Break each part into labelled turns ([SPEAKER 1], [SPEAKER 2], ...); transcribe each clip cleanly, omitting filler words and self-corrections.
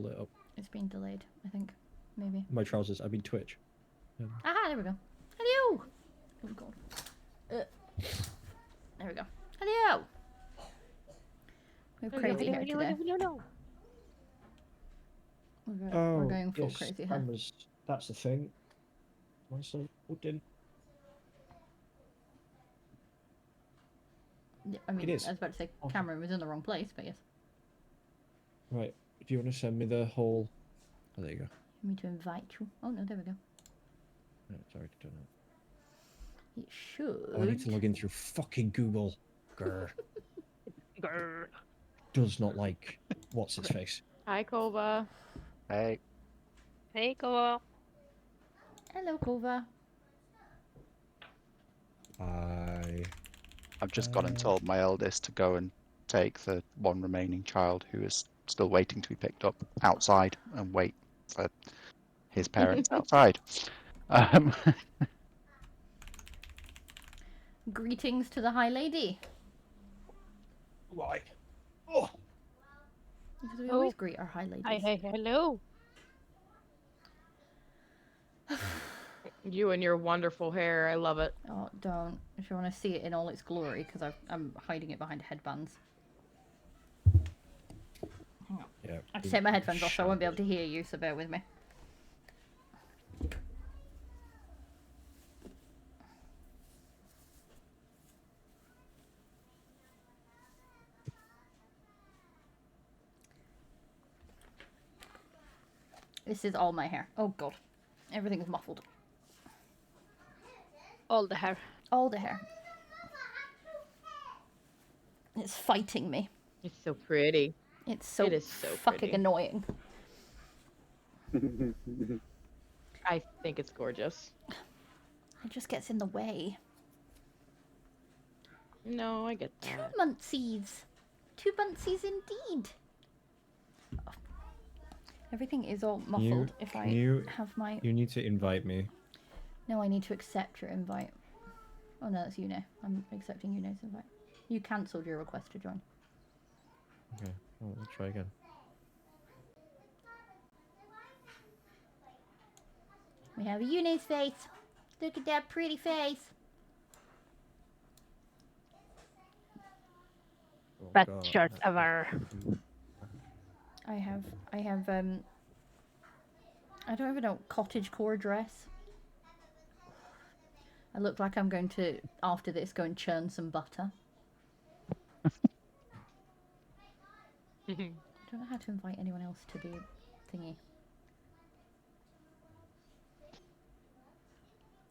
[SPEAKER 1] pull it up.
[SPEAKER 2] It's been delayed, I think. Maybe.
[SPEAKER 1] My trousers. I mean Twitch.
[SPEAKER 2] Aha, there we go. Hello! Oh, God. There we go. Hello! We're crazy here today. We're going full crazy here.
[SPEAKER 1] That's the thing. Myself wooden.
[SPEAKER 2] Yeah, I mean, I was about to say camera was in the wrong place, but yes.
[SPEAKER 1] Right. If you want to send me the whole... Oh, there you go.
[SPEAKER 2] I need to invite you. Oh, no, there we go.
[SPEAKER 1] No, sorry to turn that.
[SPEAKER 2] It should.
[SPEAKER 1] Oh, I need to log in through fucking Google. Grr.
[SPEAKER 3] Grr.
[SPEAKER 1] Does not like... What's its face?
[SPEAKER 3] Hi, Kova.
[SPEAKER 4] Hey.
[SPEAKER 3] Hey, Kova.
[SPEAKER 2] Hello, Kova.
[SPEAKER 4] I've just gone and told my eldest to go and take the one remaining child who is still waiting to be picked up outside and wait for his parents outside.
[SPEAKER 2] Greetings to the High Lady.
[SPEAKER 1] Why? Oh!
[SPEAKER 2] Because we always greet our High Ladies.
[SPEAKER 3] Hey, hello. You and your wonderful hair, I love it.
[SPEAKER 2] Oh, don't. If you want to see it in all its glory, because I'm hiding it behind headbands. Hang on.
[SPEAKER 1] Yeah.
[SPEAKER 2] I have to take my headphones off, so I won't be able to hear you, so bear with me. This is all my hair. Oh, God. Everything is muffled.
[SPEAKER 3] All the hair.
[SPEAKER 2] All the hair. It's fighting me.
[SPEAKER 3] It's so pretty.
[SPEAKER 2] It is so fucking
[SPEAKER 3] pretty.
[SPEAKER 2] annoying.
[SPEAKER 3] I think it's gorgeous.
[SPEAKER 2] It just gets in the way.
[SPEAKER 3] No, I get that.
[SPEAKER 2] 2 monthsies. 2 monthsies indeed. Oh. Everything is all muffled if I have my...
[SPEAKER 1] You need to invite me.
[SPEAKER 2] No, I need to accept your invite. Oh no, that's Une. I'm accepting Une's invite. You cancelled your request to join.
[SPEAKER 1] Okay, well, let's try again.
[SPEAKER 2] We have Une's face. Look at that pretty face.
[SPEAKER 1] Oh,
[SPEAKER 3] Best
[SPEAKER 1] God,
[SPEAKER 3] shirt ever.
[SPEAKER 2] I have I don't even know, cottagecore dress. I look like I'm going to, after this, go and churn some butter. I don't know how to invite anyone else to the thingy.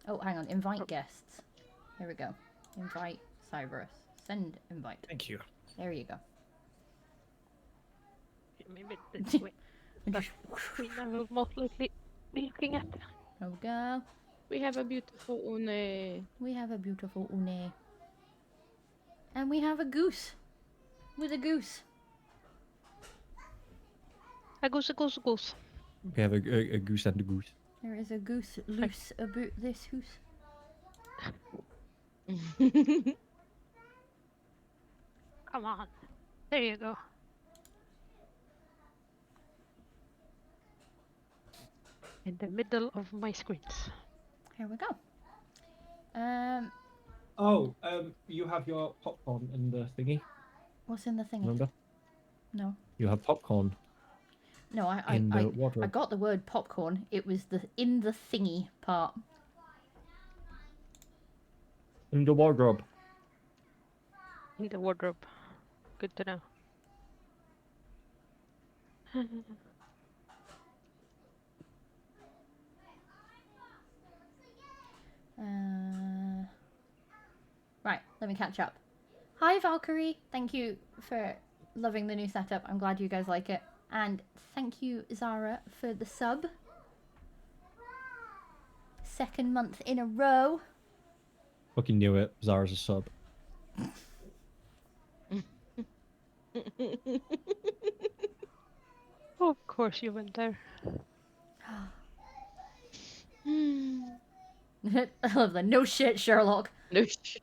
[SPEAKER 2] Oh, hang on. Invite guests. Here we go. Invite Cyrus. Send invite.
[SPEAKER 1] Thank you.
[SPEAKER 2] There you go.
[SPEAKER 3] Maybe this way. But we will most likely be looking at.
[SPEAKER 2] There we go.
[SPEAKER 3] We have a beautiful Une.
[SPEAKER 2] We have a beautiful Une. And we have a goose. With a goose.
[SPEAKER 3] A goose, a goose, a goose.
[SPEAKER 1] We have a goose and a goose.
[SPEAKER 2] There is a goose loose about this hoose.
[SPEAKER 3] Come on. There you go. In the middle of my screens.
[SPEAKER 2] Here we go.
[SPEAKER 1] You have your popcorn in the thingy.
[SPEAKER 2] What's in the thingy?
[SPEAKER 1] Remember?
[SPEAKER 2] No.
[SPEAKER 1] You have popcorn.
[SPEAKER 2] No, I got the word popcorn. It was the in the thingy part.
[SPEAKER 1] In the wardrobe.
[SPEAKER 3] In the wardrobe. Good to know.
[SPEAKER 2] Right, let me catch up. Hi, Valkyrie. Thank you for loving the new setup. I'm glad you guys like it. And thank you, Zara, for the sub. 2nd month in a row.
[SPEAKER 1] Fucking knew it. Zara's a sub.
[SPEAKER 3] Of course you went there.
[SPEAKER 2] I love that. No shit, Sherlock.
[SPEAKER 3] No shit.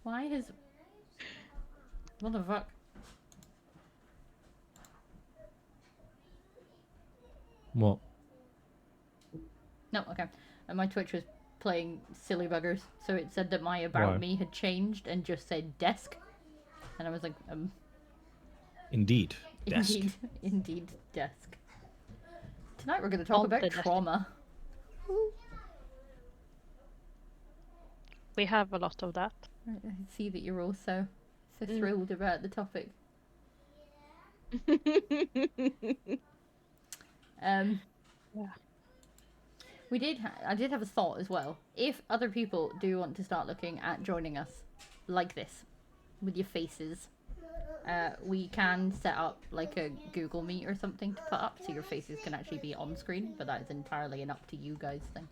[SPEAKER 2] Why is... What the fuck?
[SPEAKER 1] What?
[SPEAKER 2] No, okay. And my Twitch was playing silly buggers, so it said that my about
[SPEAKER 1] Why?
[SPEAKER 2] me had changed and just said desk, and I was like,
[SPEAKER 1] Indeed. Desk.
[SPEAKER 2] indeed, desk. Tonight we're going to talk
[SPEAKER 3] On
[SPEAKER 2] about
[SPEAKER 3] the desk.
[SPEAKER 2] trauma.
[SPEAKER 3] We have a lot of that.
[SPEAKER 2] I see that you're all so thrilled about the topic.
[SPEAKER 3] Yeah.
[SPEAKER 2] I did have a thought as well. If other people do want to start looking at joining us like this, with your faces, we can set up like a Google Meet or something to put up so your faces can actually be on screen, but that is entirely an up to you guys thing.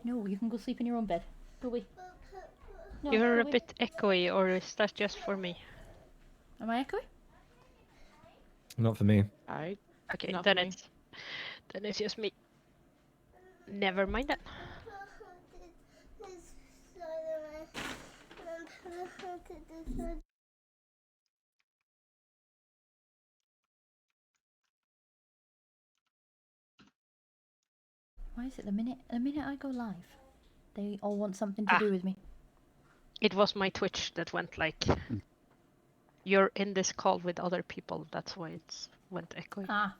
[SPEAKER 2] No, you can go sleep in your own bed. Go away. No,
[SPEAKER 3] You're
[SPEAKER 2] go
[SPEAKER 3] a
[SPEAKER 2] away.
[SPEAKER 3] bit echoey, or is that just for me?
[SPEAKER 2] Am I echoing?
[SPEAKER 1] Not for me.
[SPEAKER 3] Okay,
[SPEAKER 5] Not
[SPEAKER 3] then
[SPEAKER 5] for me.
[SPEAKER 3] it's just me. Never mind that.
[SPEAKER 2] Why is it the minute I go live, they all want something to do with me?
[SPEAKER 3] It was my Twitch that went like, you're in this call with other people. That's why it went echoey.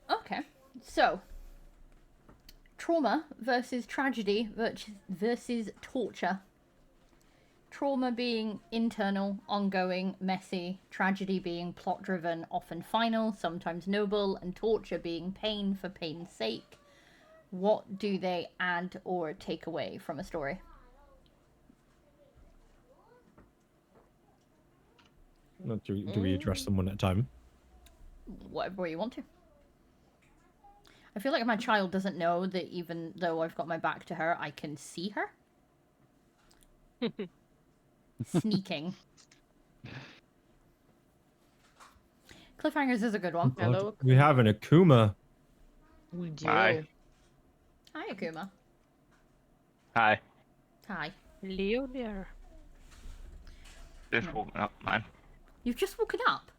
[SPEAKER 2] Okay. So, trauma versus tragedy versus torture. Trauma being internal, ongoing, messy, tragedy being plot driven, often final, sometimes noble, and torture being pain for pain's sake. What do they add or take away from a story?
[SPEAKER 1] Do we address them one at a time?
[SPEAKER 2] Whatever way you want to. I feel like my child doesn't know that even though I've got my back to her, I can see her. Sneaking. Cliffhangers is a good one.
[SPEAKER 1] God,
[SPEAKER 5] Hello.
[SPEAKER 1] we have an Akuma.
[SPEAKER 5] We do.
[SPEAKER 6] Hi.
[SPEAKER 2] Hi, Akuma.
[SPEAKER 6] Hi.
[SPEAKER 2] Hi.
[SPEAKER 3] Leo there.
[SPEAKER 6] Just woken up, man.
[SPEAKER 2] You've just woken up.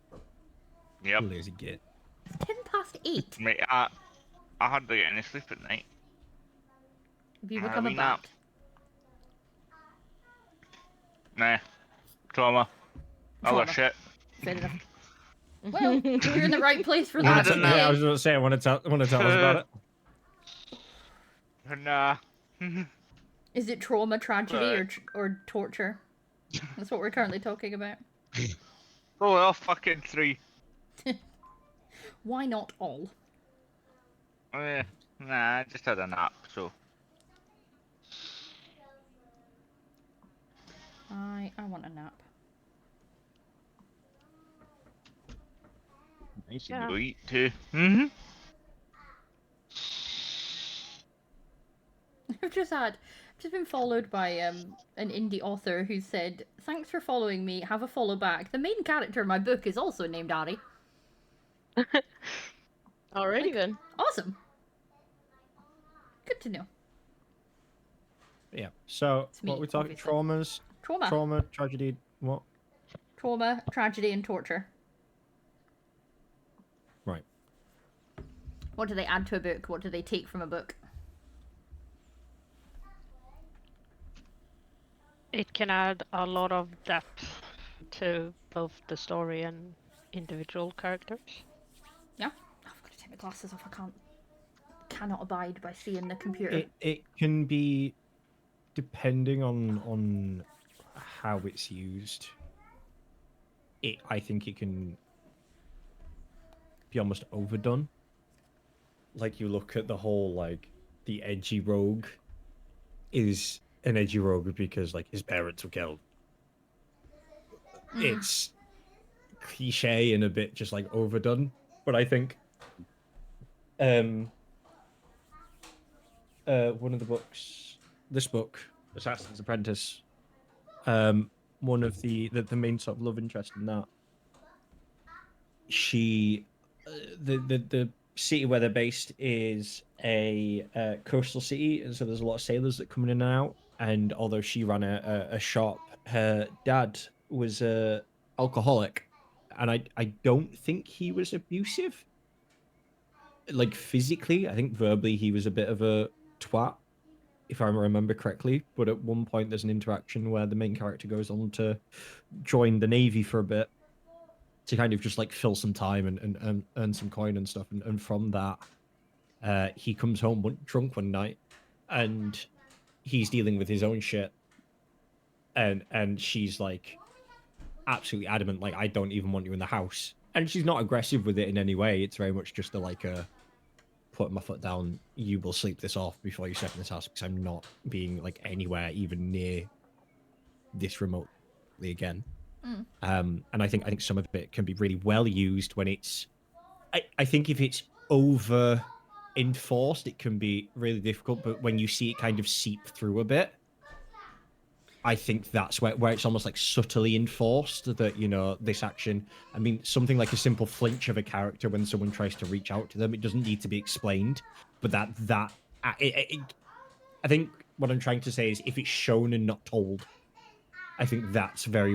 [SPEAKER 6] Yep.
[SPEAKER 1] Lazy git.
[SPEAKER 2] It's 8:10.
[SPEAKER 6] Mate, I hardly get any sleep at night.
[SPEAKER 2] Have you
[SPEAKER 6] Have
[SPEAKER 2] become a
[SPEAKER 6] we not?
[SPEAKER 2] bat?
[SPEAKER 6] Nah. Trauma. Other
[SPEAKER 2] Trauma.
[SPEAKER 6] shit.
[SPEAKER 2] Fair enough. Well, you're in the right place for
[SPEAKER 6] I
[SPEAKER 2] that.
[SPEAKER 6] don't know.
[SPEAKER 1] Yeah, I was going to say, I want to tell us about it.
[SPEAKER 6] Nah.
[SPEAKER 2] Is it trauma, tragedy,
[SPEAKER 6] Right.
[SPEAKER 2] or torture? That's what we're currently talking about.
[SPEAKER 6] Oh, well, fucking 3.
[SPEAKER 2] Why not all?
[SPEAKER 6] Nah, I just had a nap, so.
[SPEAKER 2] I want a nap.
[SPEAKER 6] Nice
[SPEAKER 3] Yeah.
[SPEAKER 6] to eat too. Mm-hmm.
[SPEAKER 2] I've just been followed by an indie author who said, "Thanks for following me. Have a follow back. The main character in my book is also named Ari."
[SPEAKER 5] Alrighty then.
[SPEAKER 2] Awesome. Good to know.
[SPEAKER 1] Yeah. So,
[SPEAKER 2] It's me,
[SPEAKER 1] what we talking?
[SPEAKER 2] obviously.
[SPEAKER 1] Traumas, trauma, tragedy, what?
[SPEAKER 2] Trauma, tragedy, and torture.
[SPEAKER 1] Right.
[SPEAKER 2] What do they add to a book? What do they take from a book?
[SPEAKER 3] It can add a lot of depth to both the story and individual characters.
[SPEAKER 2] Yeah. Oh, I've got to take my glasses off. I cannot abide by seeing the computer.
[SPEAKER 1] It can be, depending on how it's used. I think it can be almost overdone. Like, you look at the whole, like, the edgy rogue is an edgy rogue because, like, his parents were killed. It's cliche and a bit just, like, overdone. But I think one of the books, this book, Assassin's Apprentice, one of the main sort of love interest in that, she, the city where they're based is a coastal city, and so there's a lot of sailors that come in and out. And although she ran a shop, her dad was a alcoholic, and I don't think he was abusive. Like physically, I think verbally he was a bit of a twat, if I remember correctly. But at one point, there's an interaction where the main character goes on to join the Navy for a bit to kind of just like fill some time and earn some coin and stuff. And from that, he comes home drunk one night, and he's dealing with his own shit. And she's like absolutely adamant, like, I don't even want you in the house. And she's not aggressive with it in any way. It's very much just a put my foot down. You will sleep this off before you step in this house, because I'm not being like anywhere even near this remotely again. And I think some of it can be really well used when it's. I think if it's over enforced, it can be really difficult. But when you see it kind of seep through a bit, I think that's where it's almost like subtly enforced that, you know, this action. I mean, something like a simple flinch of a character when someone tries to reach out to them, it doesn't need to be explained. But I think what I'm trying to say is, if it's shown and not told, I think that's where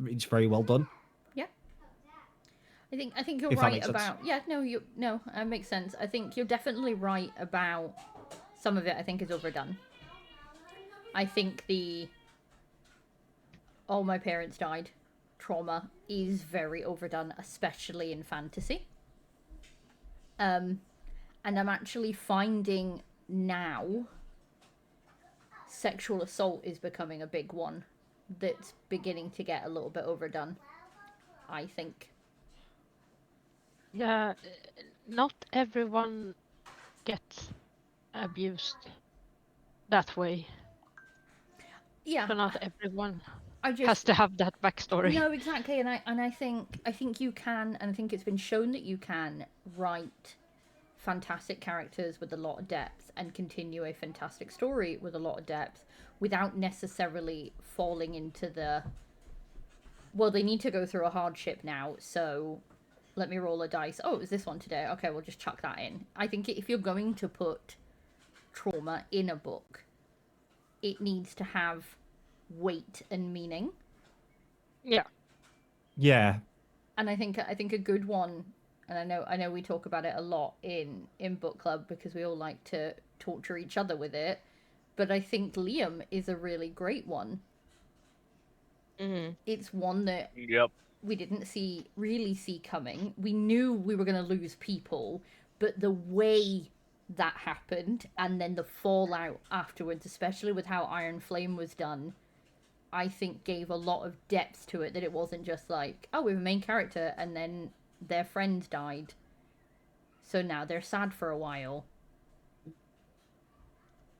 [SPEAKER 1] it's very well done.
[SPEAKER 2] Yeah. I think you're
[SPEAKER 1] If that
[SPEAKER 2] right
[SPEAKER 1] makes sense.
[SPEAKER 2] about it makes sense. I think you're definitely right about some of it. I think is overdone. I think oh, my parents died trauma is very overdone, especially in fantasy. And I'm actually finding now sexual assault is becoming a big one that's beginning to get a little bit overdone, I think.
[SPEAKER 3] Yeah, not everyone gets abused that way.
[SPEAKER 2] Yeah.
[SPEAKER 3] So not everyone
[SPEAKER 2] I just
[SPEAKER 3] has to have that backstory.
[SPEAKER 2] No, exactly, and I think you can, and I think it's been shown that you can write fantastic characters with a lot of depth and continue a fantastic story with a lot of depth without necessarily falling into well, they need to go through a hardship now, so let me roll a dice. Oh, it was this one today. Okay, we'll just chuck that in. I think if you're going to put trauma in a book, it needs to have weight and meaning.
[SPEAKER 3] Yeah.
[SPEAKER 1] Yeah.
[SPEAKER 2] And I think a good one, and I know we talk about it a lot in book club because we all like to torture each other with it, but I think Liam is a really great one.
[SPEAKER 5] Mm-hmm.
[SPEAKER 2] It's one that
[SPEAKER 6] Yep.
[SPEAKER 2] we didn't really see coming. We knew we were going to lose people, but the way that happened and then the fallout afterwards, especially with how Iron Flame was done, I think gave a lot of depth to it, that it wasn't just like, oh, we have a main character and then their friend died, so now they're sad for a while.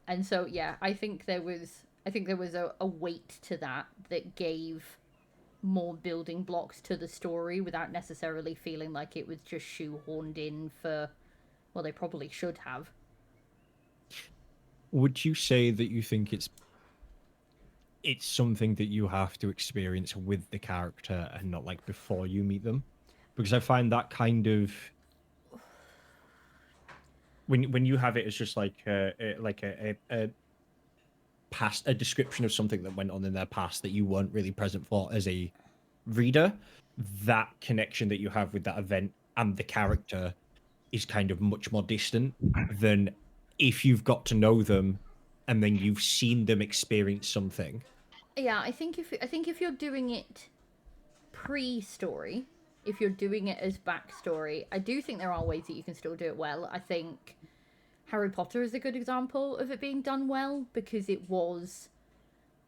[SPEAKER 2] And so yeah, I think there was a weight to that gave more building blocks to the story without necessarily feeling like it was just shoehorned in for, well, they probably should have.
[SPEAKER 1] Would you say that you think it's something that you have to experience with the character and not like before you meet them? Because I find that kind of, when you have it as just like a past, a description of something that went on in their past that you weren't really present for as a reader, that connection that you have with that event and the character is kind of much more distant than if you've got to know them and then you've seen them experience something.
[SPEAKER 2] Yeah, I think if you're doing it pre-story, if you're doing it as backstory, I do think there are ways that you can still do it well. I think Harry Potter is a good example of it being done well because it was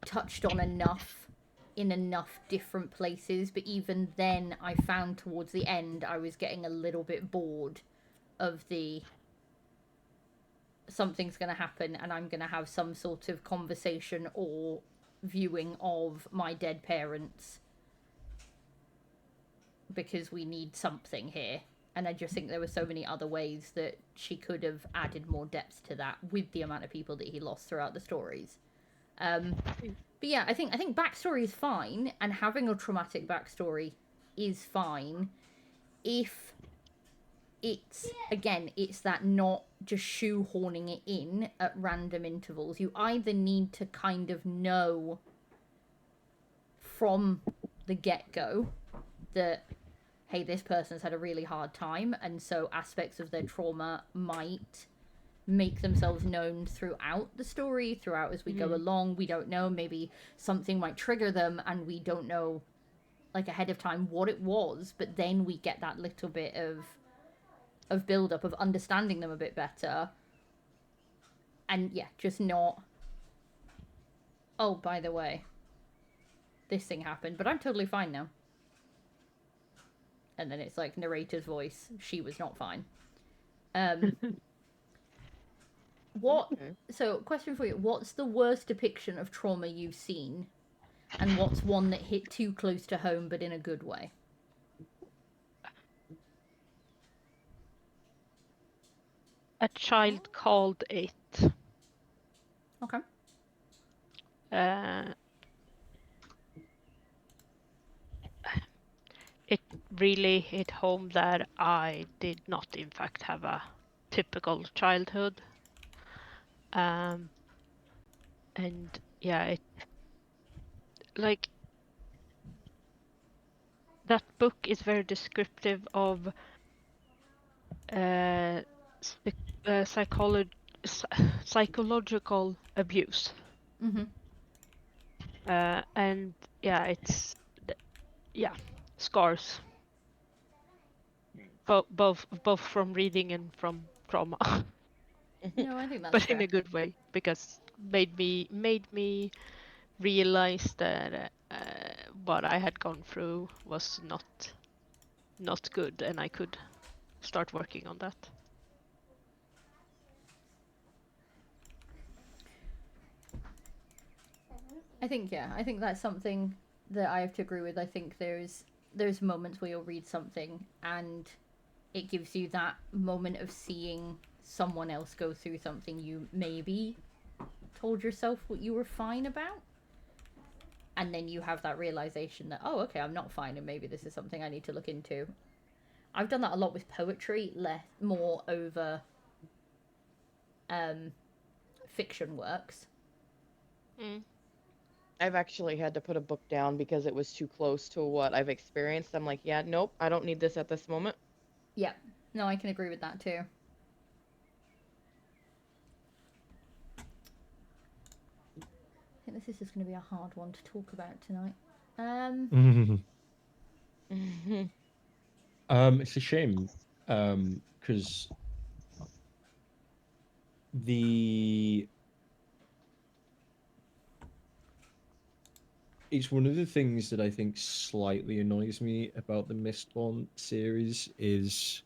[SPEAKER 2] touched on enough in enough different places, but even then I found towards the end I was getting a little bit bored of the something's going to happen and I'm going to have some sort of conversation or viewing of my dead parents because we need something here. And I just think there were so many other ways that she could have added more depth to that with the amount of people that he lost throughout the stories. But yeah, I think backstory is fine, and having a traumatic backstory is fine if it's that not just shoehorning it in at random intervals. You either need to kind of know from the get-go that, hey, this person's had a really hard time, and so aspects of their trauma might make themselves known throughout the story, throughout as we go along. We don't know, maybe something might trigger them and we don't know like ahead of time what it was, but then we get that little bit of build up, of understanding them a bit better. And yeah, just not, oh, by the way, this thing happened, but I'm totally fine now. And then it's like narrator's voice, she was not fine. What?
[SPEAKER 5] Okay.
[SPEAKER 2] So, question for you: what's the worst depiction of trauma you've seen, and what's one that hit too close to home, but in a good way?
[SPEAKER 3] A child called it.
[SPEAKER 2] Okay.
[SPEAKER 3] It really hit home that I did not, in fact, have a typical childhood. And yeah, it like that book is very descriptive of psychological abuse.
[SPEAKER 2] Mm-hmm.
[SPEAKER 3] And yeah, it's scars. Both from reading and from trauma.
[SPEAKER 2] No, I think that's
[SPEAKER 3] But
[SPEAKER 2] fair.
[SPEAKER 3] in a good way, because made me realize that what I had gone through was not good, and I could start working on that.
[SPEAKER 2] I think that's something that I have to agree with. I think there's moments where you'll read something and it gives you that moment of seeing someone else go through something you maybe told yourself what you were fine about, and then you have that realization that, oh, okay, I'm not fine, and maybe this is something I need to look into. I've done that a lot with poetry, more over fiction works.
[SPEAKER 5] I've actually had to put a book down because it was too close to what I've experienced. I'm like, yeah, nope, I don't need this at this moment.
[SPEAKER 2] Yeah, no, I can agree with that too. I think this is just going to be a hard one to talk about tonight.
[SPEAKER 1] It's a shame, because it's one of the things that I think slightly annoys me about the Mistborn series is,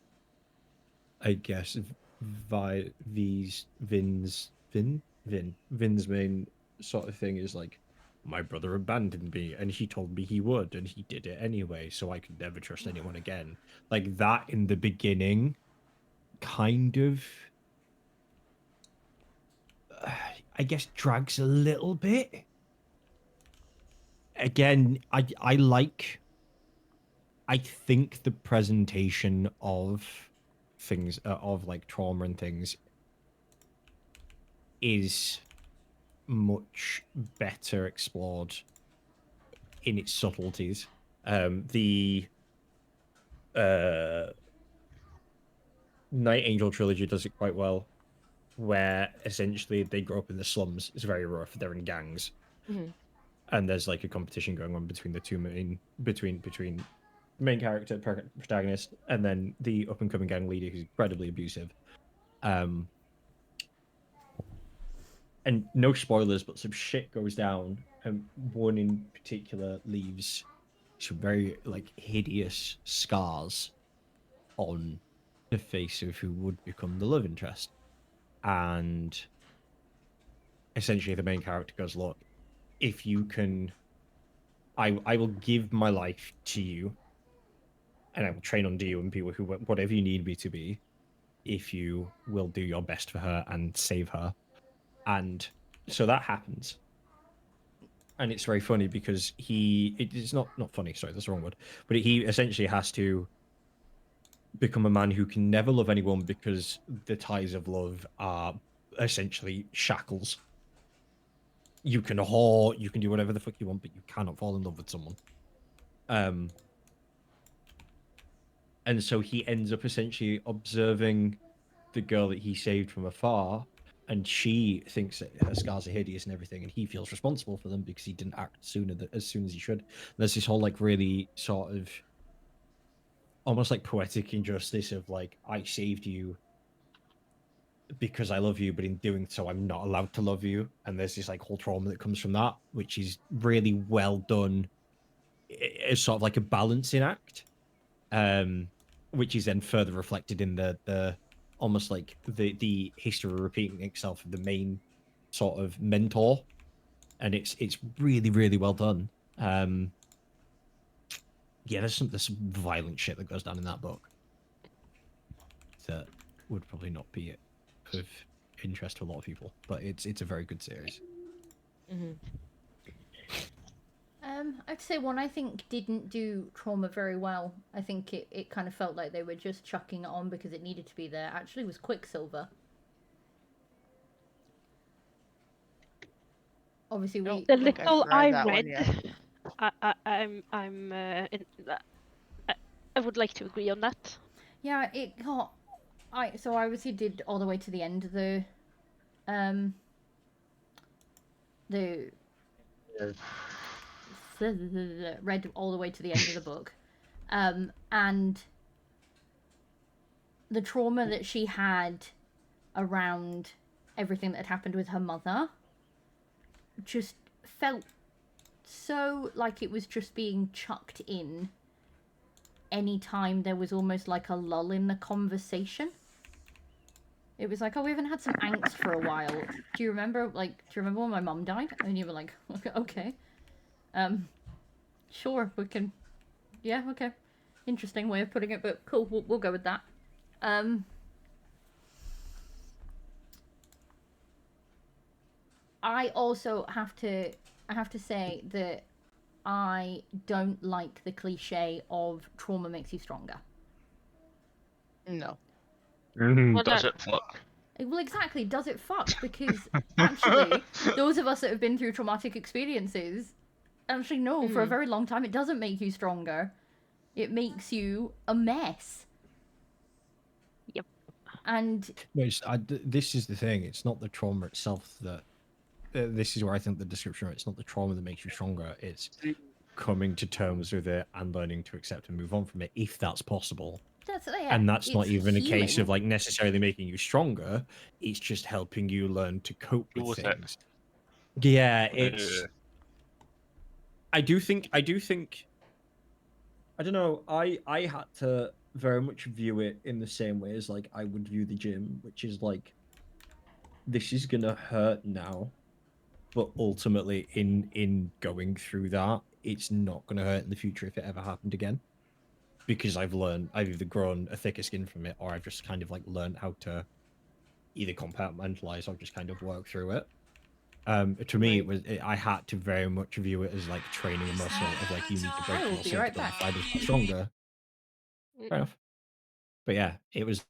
[SPEAKER 1] I guess, Vin's main sort of thing is like, my brother abandoned me and he told me he would and he did it anyway, so I could never trust anyone again. Like that in the beginning kind of I guess drags a little bit. Again, I think the presentation of things of like trauma and things is much better explored in its subtleties. The Night Angel trilogy does it quite well, where essentially they grow up in the slums. It's very rough. They're in gangs, and there's like a competition going on between the two between main character protagonist and then the up and coming gang leader who's incredibly abusive. And no spoilers, but some shit goes down, and one in particular leaves some very like hideous scars on the face of who would become the love interest. And essentially the main character goes, look, if you can, I will give my life to you and I will train under you and be who whatever you need me to be if you will do your best for her and save her. And so that happens. And it's very funny because it's not funny, sorry, that's the wrong word, but he essentially has to become a man who can never love anyone because the ties of love are essentially shackles. You can whore, you can do whatever the fuck you want, but you cannot fall in love with someone. Um, and so he ends up essentially observing the girl that he saved from afar, and she thinks that her scars are hideous and everything, and he feels responsible for them because he didn't act as soon as he should. And there's this whole like really sort of almost like poetic injustice of like, I saved you because I love you, but in doing so, I'm not allowed to love you. And there's this like whole trauma that comes from that, which is really well done. It's sort of like a balancing act, which is then further reflected in the almost like the history repeating itself of the main sort of mentor, and it's really well done. Yeah, there's some violent shit that goes down in that book that would probably not be of interest to a lot of people, but it's a very good series.
[SPEAKER 5] Hmm.
[SPEAKER 2] I'd say one I think didn't do trauma very well. I think it kind of felt like they were just chucking it on because it needed to be there. Actually, was Quicksilver. Obviously,
[SPEAKER 5] I don't
[SPEAKER 3] The
[SPEAKER 5] think I've
[SPEAKER 3] little
[SPEAKER 5] tried
[SPEAKER 3] I
[SPEAKER 5] that one
[SPEAKER 3] read,
[SPEAKER 5] yet.
[SPEAKER 3] I would like to agree on that.
[SPEAKER 2] yeah, it got. I obviously did all the way to the end of um the read all the way to the end of the book, and the trauma that she had around everything that had happened with her mother just felt so like it was just being chucked in anytime there was almost like a lull in the conversation. It was like, oh, we haven't had some angst for a while. Do you remember, like, do you remember when my mum died? And you were like, okay, sure, we can, yeah, okay. Interesting way of putting it, but cool, we'll go with that. I also I have to say that I don't like the cliche of trauma makes you stronger.
[SPEAKER 5] No.
[SPEAKER 3] Well,
[SPEAKER 6] Does
[SPEAKER 3] that
[SPEAKER 6] it fuck?
[SPEAKER 2] Well, exactly, does it fuck? Because actually, those of us that have been through traumatic experiences actually know for a
[SPEAKER 5] Mhm.
[SPEAKER 2] very long time it doesn't make you stronger. It makes you a mess.
[SPEAKER 3] Yep.
[SPEAKER 2] And
[SPEAKER 1] No, this is the thing. It's not the trauma itself that. This is where I think the description. It's not the trauma that makes you stronger. It's coming to terms with it and learning to accept and move on from it, if that's possible.
[SPEAKER 2] that's yeah,
[SPEAKER 1] And that's not
[SPEAKER 2] it's
[SPEAKER 1] even a case of
[SPEAKER 2] healing.
[SPEAKER 1] like necessarily making you stronger. It's just helping you learn to cope with
[SPEAKER 6] With it.
[SPEAKER 1] things. Yeah,
[SPEAKER 6] Yeah.
[SPEAKER 1] it's. I do think. I don't know. I had to very much view it in the same way as like I would view the gym, which is like, this is gonna hurt now, but ultimately in going through that, it's not gonna hurt in the future if it ever happened again. Because I've either grown a thicker skin from it, or I've just kind of like learned how to either compartmentalize or just kind of work through it. To me,
[SPEAKER 5] Right.
[SPEAKER 1] I had to very much view it as like training a muscle of like, you need to break
[SPEAKER 2] I
[SPEAKER 1] the
[SPEAKER 2] will be
[SPEAKER 1] muscle to
[SPEAKER 2] right
[SPEAKER 1] build the
[SPEAKER 2] back.
[SPEAKER 1] fibers get stronger. Fair enough. But yeah, it was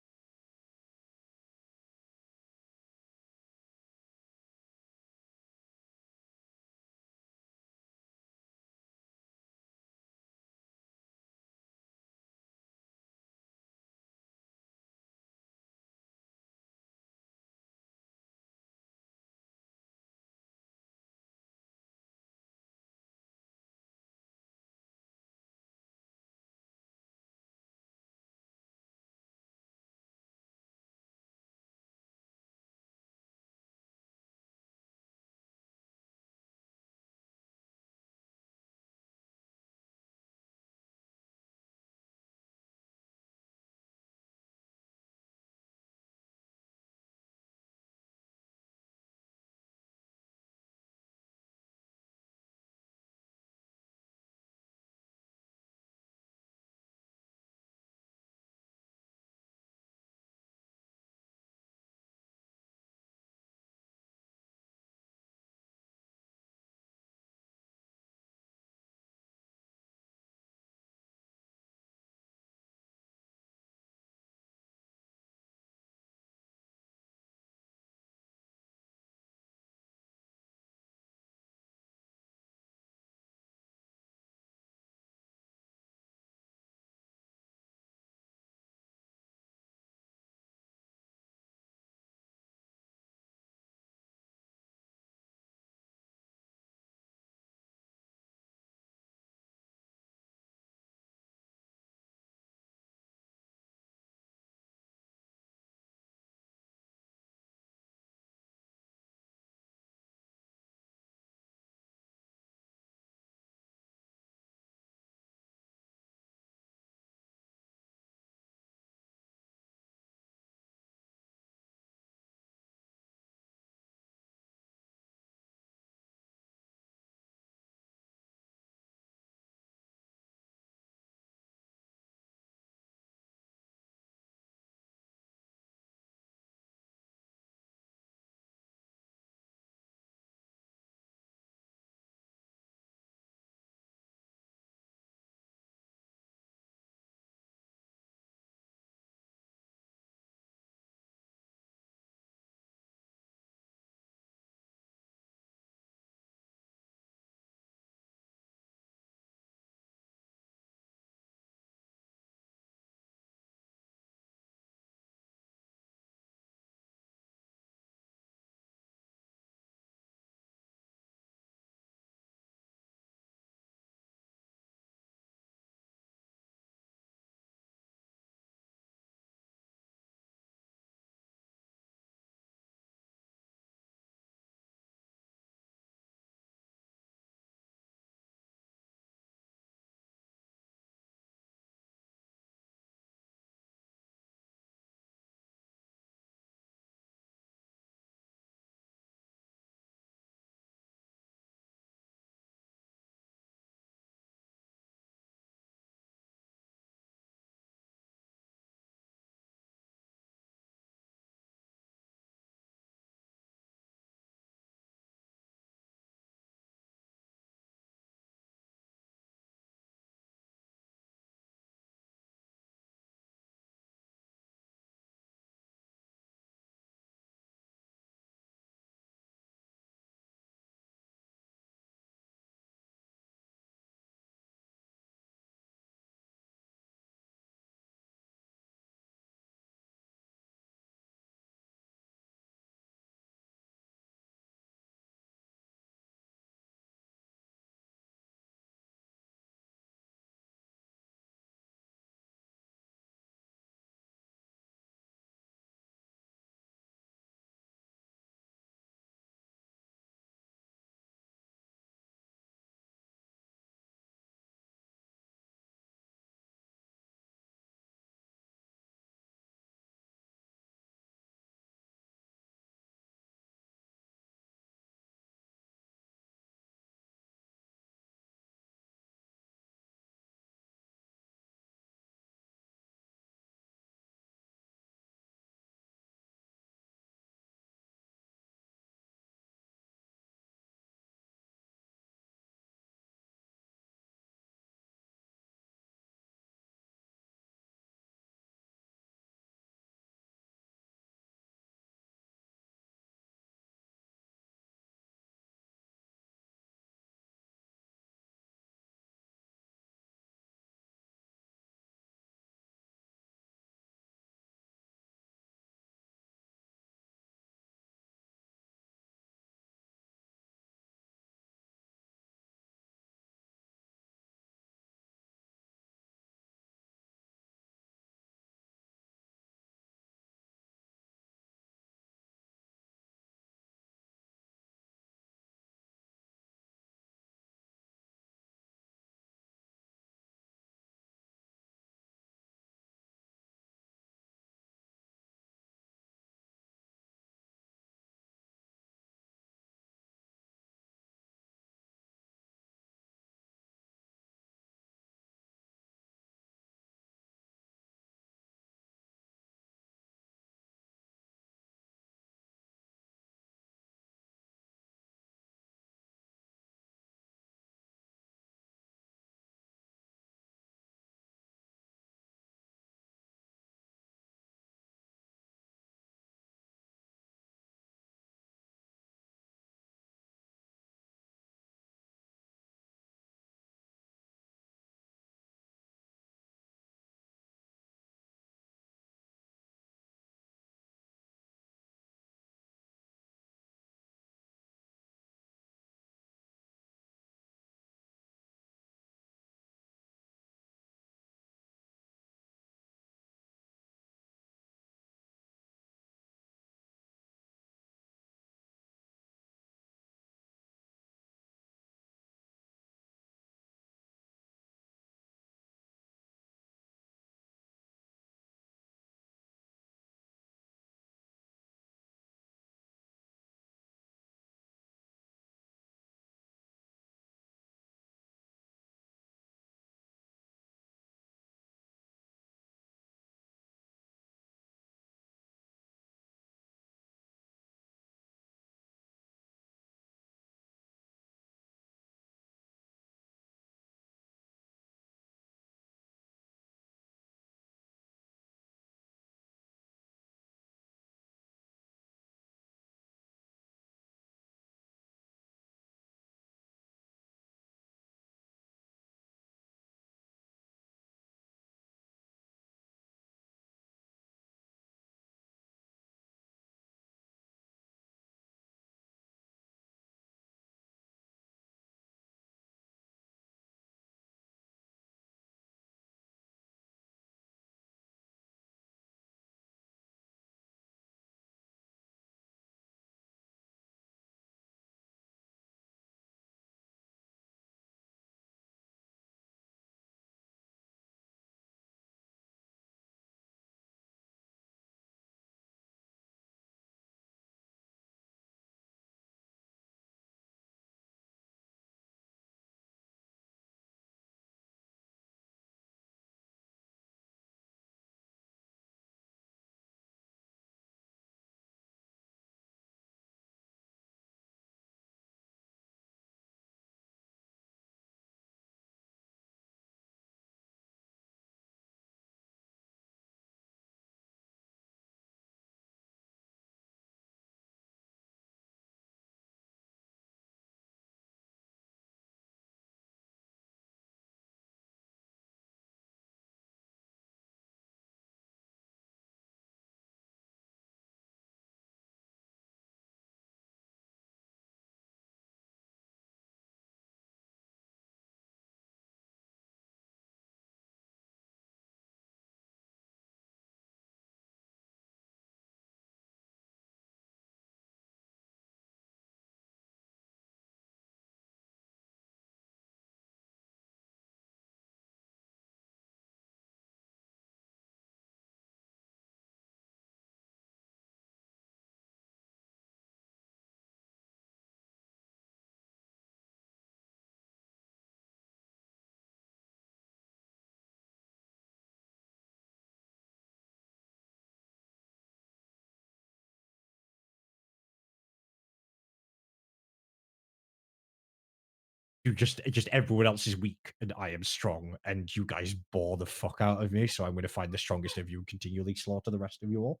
[SPEAKER 1] just everyone else is weak and I am strong, and you guys bore the fuck out of me, so I'm going to find the strongest of you and continually slaughter the rest of you all.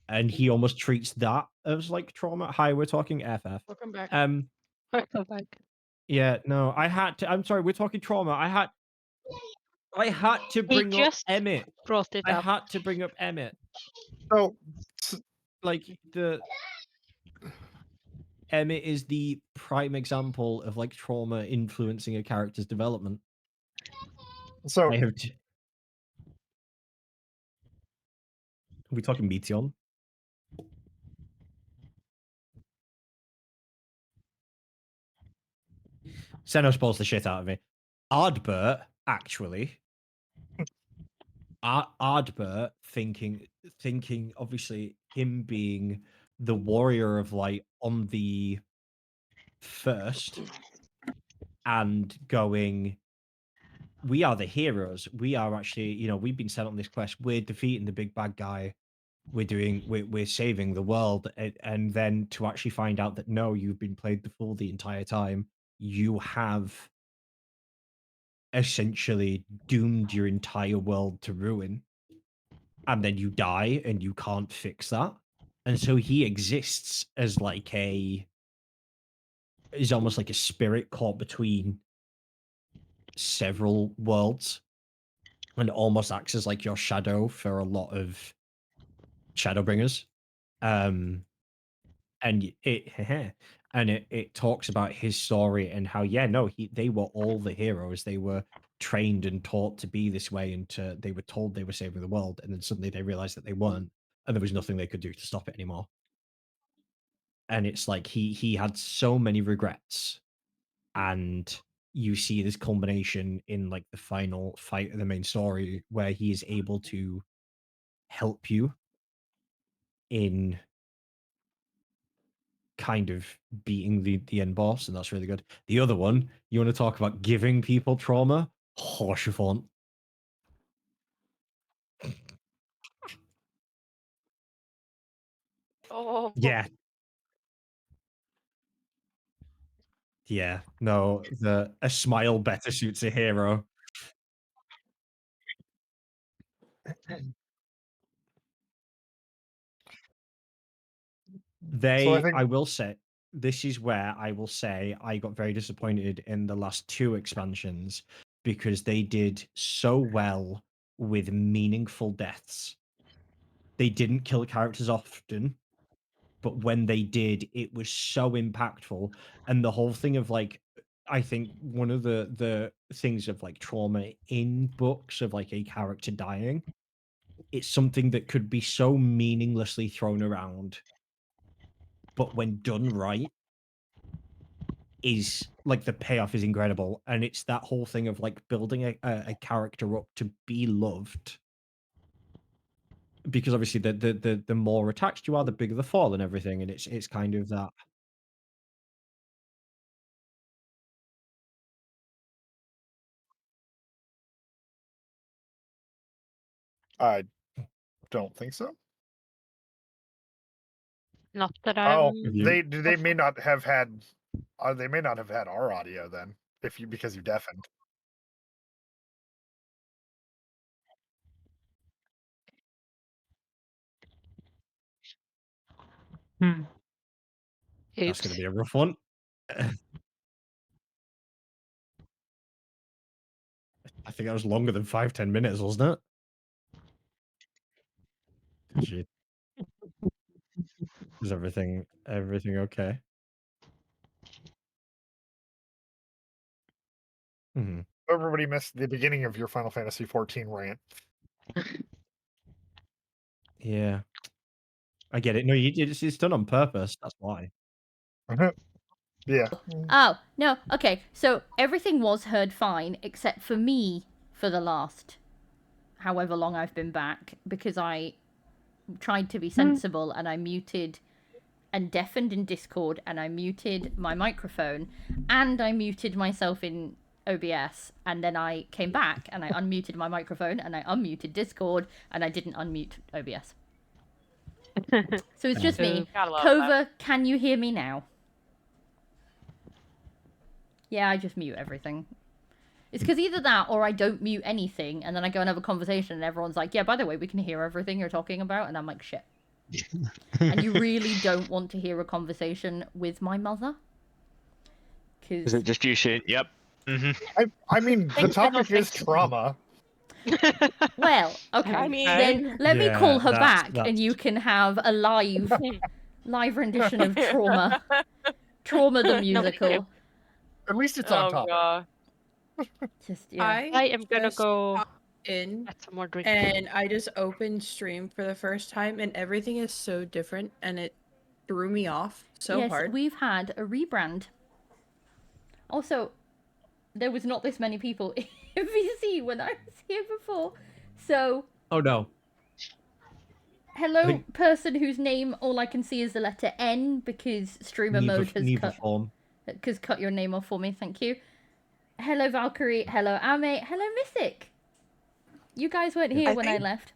[SPEAKER 1] And he almost treats that as like trauma. Hi, we're talking FF.
[SPEAKER 5] Welcome back.
[SPEAKER 3] Welcome back.
[SPEAKER 1] Yeah, no, I had to. I'm sorry, we're talking trauma. I had to
[SPEAKER 3] He
[SPEAKER 1] bring up
[SPEAKER 3] just
[SPEAKER 1] Emmett.
[SPEAKER 3] brought it
[SPEAKER 1] I
[SPEAKER 3] up.
[SPEAKER 1] had to bring up Emmett.
[SPEAKER 7] So,
[SPEAKER 1] Like Emmett is the prime example of like trauma influencing a character's development.
[SPEAKER 7] so
[SPEAKER 1] I have. Are we talking Meteon? Senna spoils the shit out of me. Ardbert, actually. Ardbert thinking, obviously, him being the warrior of light on the first and going, we are the heroes. We are actually, we've been sent on this quest. We're defeating the big bad guy. We're saving the world. And then to actually find out that no, you've been played the fool the entire time. You have essentially doomed your entire world to ruin. And then you die and you can't fix that. And so he exists as like is almost like a spirit caught between several worlds and almost acts as like your shadow for a lot of Shadowbringers. And it talks about his story and how they were all the heroes. They were trained and taught to be this way, and they were told they were saving the world, and then suddenly they realized that they weren't, and there was nothing they could do to stop it anymore. And it's like he had so many regrets, and you see this culmination in like the final fight of the main story where he is able to help you in kind of beating the end boss, and that's really good. The other one, you want to talk about giving people trauma? Horsefont.
[SPEAKER 5] Oh.
[SPEAKER 1] Yeah. Yeah. No, a smile better suits a hero.
[SPEAKER 7] So I think
[SPEAKER 1] I will say, this is where I will say I got very disappointed in the last 2 expansions because they did so well with meaningful deaths. They didn't kill characters often, but when they did, it was so impactful. And the whole thing of like, I think one of the things of like trauma in books of like a character dying, it's something that could be so meaninglessly thrown around, but when done right, is like the payoff is incredible. And it's that whole thing of like building a character up to be loved, because obviously the more attached you are, the bigger the fall and everything, and it's kind of that.
[SPEAKER 7] I don't think so.
[SPEAKER 3] Not that
[SPEAKER 7] Oh,
[SPEAKER 3] I'm.
[SPEAKER 7] they may not have had. They may not have had our audio then, because you deafened.
[SPEAKER 1] That's
[SPEAKER 3] Oops.
[SPEAKER 1] going to be a rough one. I think that was longer than 5-10 minutes, wasn't it? Shit. Is everything okay? Mhm.
[SPEAKER 7] Everybody missed the beginning of your Final Fantasy 14 rant.
[SPEAKER 1] Yeah. I get it. No, it's done on purpose. That's why.
[SPEAKER 7] Yeah.
[SPEAKER 2] Oh, no. Okay, so everything was heard fine except for me for the last however long I've been back, because I tried to be sensible and I muted and deafened in Discord, and I muted my microphone, and I muted myself in OBS, and then I came back and I unmuted my microphone and I unmuted Discord and I didn't unmute OBS. So it's just me.
[SPEAKER 5] Gotta love that.
[SPEAKER 2] Kova, can you hear me now? Yeah, I just mute everything. It's because either that or I don't mute anything, and then I go and have a conversation, and everyone's like, "Yeah, by the way, we can hear everything you're talking about," and I'm like, "Shit." And you really don't want to hear a conversation with my mother,
[SPEAKER 6] Is
[SPEAKER 2] because
[SPEAKER 6] it just you saying, yep? Mm-hmm.
[SPEAKER 7] I mean, the topic is
[SPEAKER 3] Thanks.
[SPEAKER 7] trauma.
[SPEAKER 2] well, okay.
[SPEAKER 8] I mean,
[SPEAKER 2] Then let me
[SPEAKER 1] Yeah,
[SPEAKER 2] call her
[SPEAKER 1] that's-
[SPEAKER 2] back,
[SPEAKER 1] that's-
[SPEAKER 2] and you can have a live rendition of Trauma, Trauma the musical.
[SPEAKER 7] At least it's on
[SPEAKER 8] oh
[SPEAKER 7] topic.
[SPEAKER 8] god.
[SPEAKER 2] Just yeah.
[SPEAKER 3] I am gonna
[SPEAKER 9] just
[SPEAKER 3] go
[SPEAKER 9] popped in
[SPEAKER 3] get some more drink.
[SPEAKER 9] and I just opened stream for the first time and everything is so different and it threw me off so
[SPEAKER 2] yes,
[SPEAKER 9] hard.
[SPEAKER 2] we've had a rebrand. Also, there was not this many people in VC when I was here before. So,
[SPEAKER 1] Oh no.
[SPEAKER 2] hello,
[SPEAKER 1] think-
[SPEAKER 2] person whose name all I can see is the letter N because streamer mode has
[SPEAKER 1] Neither
[SPEAKER 2] cut
[SPEAKER 1] form.
[SPEAKER 2] cut your name off for me. Thank you. Hello, Valkyrie. Hello, Ame. Hello, Mythic. You guys weren't here when I
[SPEAKER 10] think-
[SPEAKER 2] left.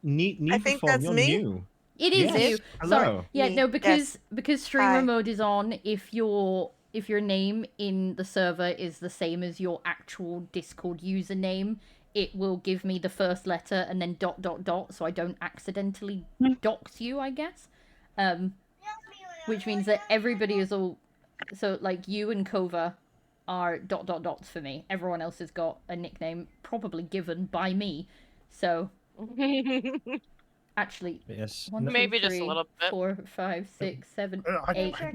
[SPEAKER 1] Neither
[SPEAKER 10] think
[SPEAKER 1] form.
[SPEAKER 10] that's
[SPEAKER 1] You're
[SPEAKER 10] me.
[SPEAKER 1] new.
[SPEAKER 2] It is
[SPEAKER 1] Yes.
[SPEAKER 2] you.
[SPEAKER 1] Hello.
[SPEAKER 2] Sorry. Yeah,
[SPEAKER 10] Me.
[SPEAKER 2] no, because
[SPEAKER 10] Yes.
[SPEAKER 2] streamer
[SPEAKER 10] Hi.
[SPEAKER 2] mode is on. If your name in the server is the same as your actual Discord username, it will give me the first letter and then ... so I don't accidentally dox you, I guess. Which means that everybody is all so like you and Kova are ... for me. Everyone else has got a nickname probably given by me. So actually
[SPEAKER 1] Yes.
[SPEAKER 2] one, two,
[SPEAKER 8] Maybe just a
[SPEAKER 2] three,
[SPEAKER 8] little bit.
[SPEAKER 2] 4, 5, 6, 7,
[SPEAKER 7] I-
[SPEAKER 2] 8,
[SPEAKER 7] I-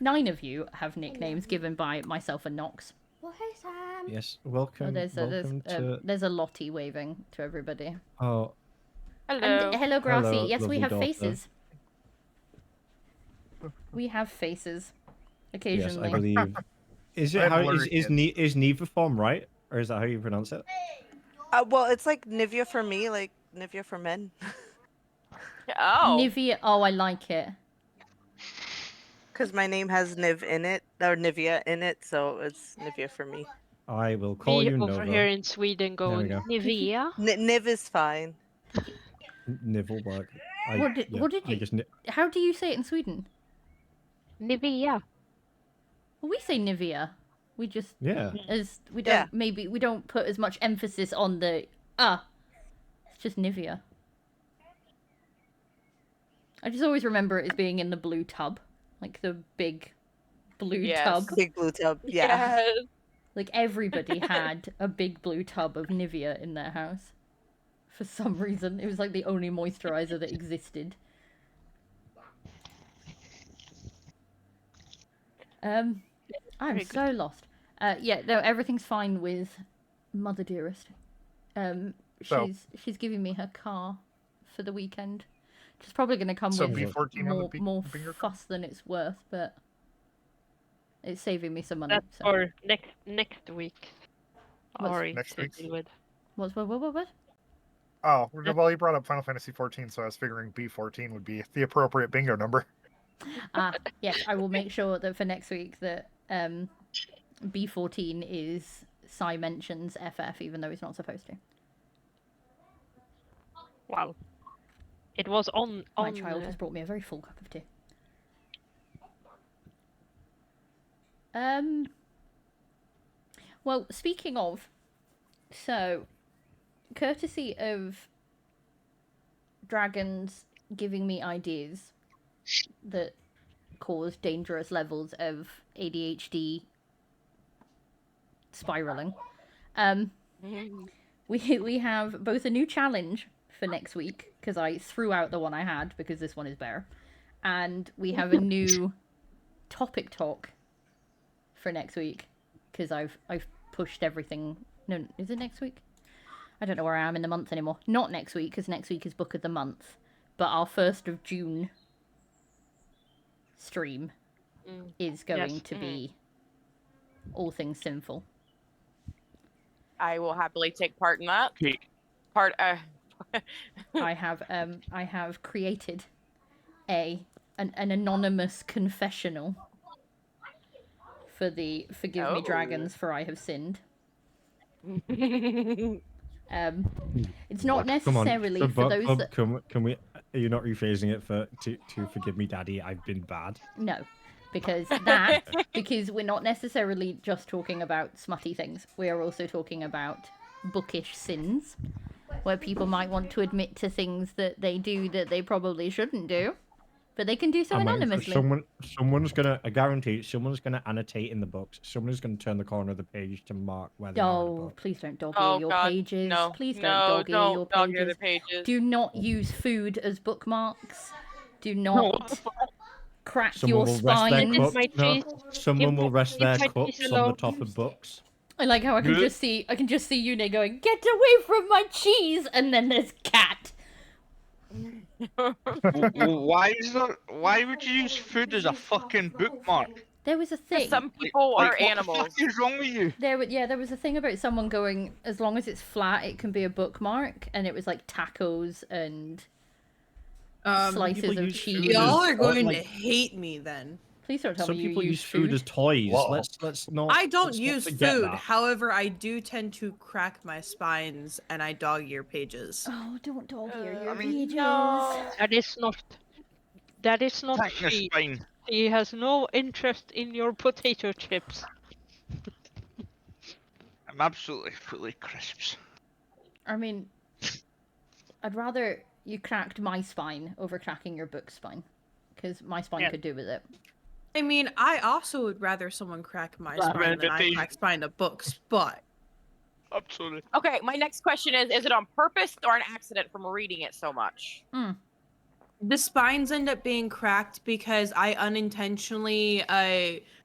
[SPEAKER 2] 9 of you have nicknames given by myself and Nox.
[SPEAKER 11] Well, hey, Sam.
[SPEAKER 1] Yes.
[SPEAKER 2] Oh,
[SPEAKER 1] Welcome.
[SPEAKER 2] there's
[SPEAKER 1] welcome to.
[SPEAKER 2] there's a Lottie waving to everybody.
[SPEAKER 1] Oh,
[SPEAKER 8] Hello.
[SPEAKER 2] And hello, Grassy.
[SPEAKER 1] Hello,
[SPEAKER 2] Yes, we
[SPEAKER 1] lovely
[SPEAKER 2] have
[SPEAKER 1] daughter.
[SPEAKER 2] faces. We have faces.
[SPEAKER 1] yes,
[SPEAKER 2] Occasionally.
[SPEAKER 1] I believe. Is
[SPEAKER 7] I
[SPEAKER 1] it
[SPEAKER 7] have
[SPEAKER 1] how
[SPEAKER 7] blurry
[SPEAKER 1] is neither form right, or is that how you pronounce it?
[SPEAKER 10] Well, it's like Nivea for me, like Nivea for men.
[SPEAKER 8] Oh.
[SPEAKER 2] Nivea. Oh, I like it.
[SPEAKER 10] Because my name has Niv in it, or Nivea in it, so it's Nivea for me.
[SPEAKER 1] I will call
[SPEAKER 3] Me
[SPEAKER 1] you
[SPEAKER 3] over
[SPEAKER 1] Nova.
[SPEAKER 3] here in Sweden
[SPEAKER 1] we
[SPEAKER 3] going
[SPEAKER 1] go.
[SPEAKER 3] Nivea.
[SPEAKER 10] Niv is fine.
[SPEAKER 1] Niv will work.
[SPEAKER 2] What did
[SPEAKER 1] I
[SPEAKER 2] you-
[SPEAKER 1] just
[SPEAKER 2] How do you say it in Sweden?
[SPEAKER 3] Nivea.
[SPEAKER 2] Well, we say Nivea. We just
[SPEAKER 1] yeah.
[SPEAKER 2] as we don't
[SPEAKER 10] Yeah.
[SPEAKER 2] maybe we don't put as much emphasis on the it's just Nivea. I just always remember it as being in the blue tub, like the big blue
[SPEAKER 8] Yes.
[SPEAKER 2] tub.
[SPEAKER 10] Big blue tub. Yeah.
[SPEAKER 8] Yes.
[SPEAKER 2] Like everybody had a big blue tub of Nivea in their house for some reason. It was like the only moisturizer that existed. I'm
[SPEAKER 3] Very
[SPEAKER 2] so lost. Yeah, no, everything's fine with Mother Dearest.
[SPEAKER 7] So-
[SPEAKER 2] She's giving me her car for the weekend. Which is probably going to come
[SPEAKER 7] So
[SPEAKER 2] with
[SPEAKER 7] B14 on the
[SPEAKER 2] more
[SPEAKER 7] bingo card?
[SPEAKER 2] fuss than it's worth, but it's saving me some money.
[SPEAKER 3] That's
[SPEAKER 2] So.
[SPEAKER 3] for next week.
[SPEAKER 2] What's
[SPEAKER 3] Or
[SPEAKER 7] next
[SPEAKER 3] to
[SPEAKER 7] week's?
[SPEAKER 3] deal with.
[SPEAKER 2] What?
[SPEAKER 7] Oh, well, you brought up Final Fantasy 14, so I was figuring B14 would be the appropriate bingo number.
[SPEAKER 2] Yes, I will make sure that for next week that B14 is Sai mentions FF, even though he's not supposed to.
[SPEAKER 3] Wow. It was on
[SPEAKER 2] My child has brought me a very full cup of tea. Well, speaking of, so, courtesy of dragons giving me ideas that cause dangerous levels of ADHD spiraling, we have both a new challenge for next week, because I threw out the one I had because this one is better, and we have a new topic talk for next week because I've pushed everything. No, is it next week? I don't know where I am in the month anymore. Not next week, because next week is book of the month, but our 1st of June stream is going to be all things sinful.
[SPEAKER 8] I will happily take part in that.
[SPEAKER 6] Okay.
[SPEAKER 2] I have created an anonymous confessional for the Forgive Me
[SPEAKER 8] Oh.
[SPEAKER 2] Dragons, for I have sinned. It's not
[SPEAKER 1] Come on.
[SPEAKER 2] necessarily
[SPEAKER 1] So,
[SPEAKER 2] for those that
[SPEAKER 1] can we? Are you not rephrasing it to forgive me, Daddy? I've been bad.
[SPEAKER 2] no. because we're not necessarily just talking about smutty things. We are also talking about bookish sins, where people might want to admit to things that they do that they probably shouldn't do, but they can do so anonymously.
[SPEAKER 1] I guarantee, someone's gonna annotate in the books. Someone's gonna turn the corner of the page to mark where they are in the
[SPEAKER 2] Oh,
[SPEAKER 1] book.
[SPEAKER 2] please don't dog
[SPEAKER 8] Oh
[SPEAKER 2] ear your
[SPEAKER 8] God,
[SPEAKER 2] pages.
[SPEAKER 8] no,
[SPEAKER 2] Please don't
[SPEAKER 8] no,
[SPEAKER 2] dog ear
[SPEAKER 8] don't
[SPEAKER 2] your
[SPEAKER 8] dog ear
[SPEAKER 2] pages.
[SPEAKER 8] the pages.
[SPEAKER 2] Do not use food as bookmarks. Do
[SPEAKER 6] No,
[SPEAKER 2] not crack
[SPEAKER 1] Someone
[SPEAKER 2] your
[SPEAKER 1] will rest their
[SPEAKER 2] spines.
[SPEAKER 1] cup.
[SPEAKER 3] My
[SPEAKER 1] No,
[SPEAKER 3] cheese.
[SPEAKER 1] someone will rest
[SPEAKER 3] Leave
[SPEAKER 1] their
[SPEAKER 3] my cheese
[SPEAKER 1] cups on the
[SPEAKER 3] alone.
[SPEAKER 1] top of books.
[SPEAKER 2] I like how I can just see Yune going, "Get away from my cheese!" And then there's cat.
[SPEAKER 6] Why would you use food as a fucking bookmark?
[SPEAKER 2] There was a thing.
[SPEAKER 8] Some people are
[SPEAKER 6] What
[SPEAKER 8] animals.
[SPEAKER 6] the fuck is wrong with you?
[SPEAKER 2] There was a thing about someone going, as long as it's flat, it can be a bookmark, and it was like tacos and slices
[SPEAKER 1] people
[SPEAKER 2] of
[SPEAKER 1] use
[SPEAKER 2] cheese.
[SPEAKER 1] food
[SPEAKER 9] Y'all
[SPEAKER 1] as-
[SPEAKER 9] are going
[SPEAKER 1] like-
[SPEAKER 9] to hate me then.
[SPEAKER 2] Please don't tell
[SPEAKER 1] Some
[SPEAKER 2] me you
[SPEAKER 1] people
[SPEAKER 2] use
[SPEAKER 1] use food as toys.
[SPEAKER 7] Whoa.
[SPEAKER 1] Let's not.
[SPEAKER 9] I don't
[SPEAKER 1] let's not
[SPEAKER 9] use
[SPEAKER 1] forget
[SPEAKER 9] food.
[SPEAKER 1] that.
[SPEAKER 9] However, I do tend to crack my spines and I dog ear pages.
[SPEAKER 2] Oh, don't dog ear your
[SPEAKER 6] I mean,
[SPEAKER 2] pages.
[SPEAKER 8] No.
[SPEAKER 3] That is not
[SPEAKER 6] Attack the
[SPEAKER 3] she.
[SPEAKER 6] spine.
[SPEAKER 3] He has no interest in your potato chips.
[SPEAKER 6] I'm absolutely fully crisps.
[SPEAKER 2] I mean, I'd rather you cracked my spine over cracking your book spine, because my spine
[SPEAKER 3] Yeah.
[SPEAKER 2] could do with it.
[SPEAKER 9] I mean, I also would rather someone crack my spine than I crack spine of books, but
[SPEAKER 6] Absolutely.
[SPEAKER 8] Okay, my next question is it on purpose or an accident from reading it so much?
[SPEAKER 9] the spines end up being cracked because I unintentionally,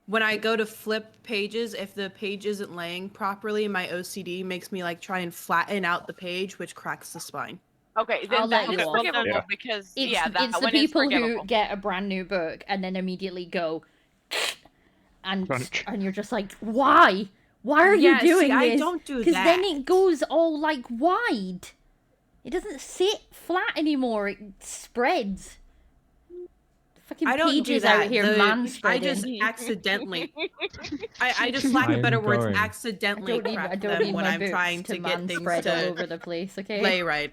[SPEAKER 9] when I go to flip pages, if the page isn't laying properly, my OCD makes me like try and flatten out the page, which cracks the spine.
[SPEAKER 8] Okay, then
[SPEAKER 2] I'll let
[SPEAKER 8] that
[SPEAKER 2] you
[SPEAKER 8] is
[SPEAKER 2] off.
[SPEAKER 8] forgivable
[SPEAKER 6] Yeah.
[SPEAKER 8] because
[SPEAKER 2] It's,
[SPEAKER 8] that
[SPEAKER 2] it's the
[SPEAKER 8] one is
[SPEAKER 2] people who
[SPEAKER 8] forgivable.
[SPEAKER 2] get a brand new book and then immediately go, and
[SPEAKER 6] Crunch.
[SPEAKER 2] you're just like, why? Why are
[SPEAKER 9] Yeah,
[SPEAKER 2] you doing
[SPEAKER 9] see,
[SPEAKER 2] this?
[SPEAKER 9] I don't do
[SPEAKER 2] Because then
[SPEAKER 9] that.
[SPEAKER 2] it goes all like wide. It doesn't sit flat anymore. It spreads. Fucking
[SPEAKER 9] I don't do
[SPEAKER 2] pages
[SPEAKER 9] that.
[SPEAKER 2] out here, man
[SPEAKER 9] I just
[SPEAKER 2] spreading.
[SPEAKER 9] accidentally. I just lack a
[SPEAKER 1] I'm
[SPEAKER 9] better words.
[SPEAKER 1] going.
[SPEAKER 9] Accidentally
[SPEAKER 2] I
[SPEAKER 9] crack
[SPEAKER 2] don't
[SPEAKER 9] them
[SPEAKER 2] need
[SPEAKER 9] when
[SPEAKER 2] my
[SPEAKER 9] I'm
[SPEAKER 2] books
[SPEAKER 9] trying to get
[SPEAKER 2] man
[SPEAKER 9] things
[SPEAKER 2] spread all
[SPEAKER 9] to
[SPEAKER 2] over the place. Okay.
[SPEAKER 9] lay right.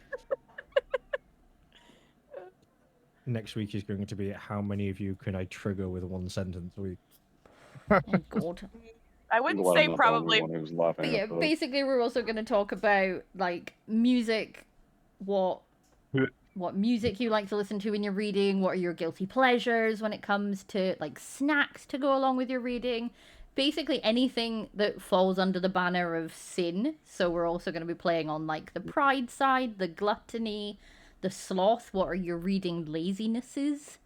[SPEAKER 1] Next week is going to be how many of you can I trigger with one sentence week?
[SPEAKER 2] Oh God.
[SPEAKER 8] I wouldn't say probably.
[SPEAKER 2] But yeah, basically we're also going to talk about like music, what music you like to listen to when you're reading, what are your guilty pleasures when it comes to like snacks to go along with your reading. Basically anything that falls under the banner of sin. So we're also going to be playing on like the pride side, the gluttony, the sloth, what are your reading lazinesses?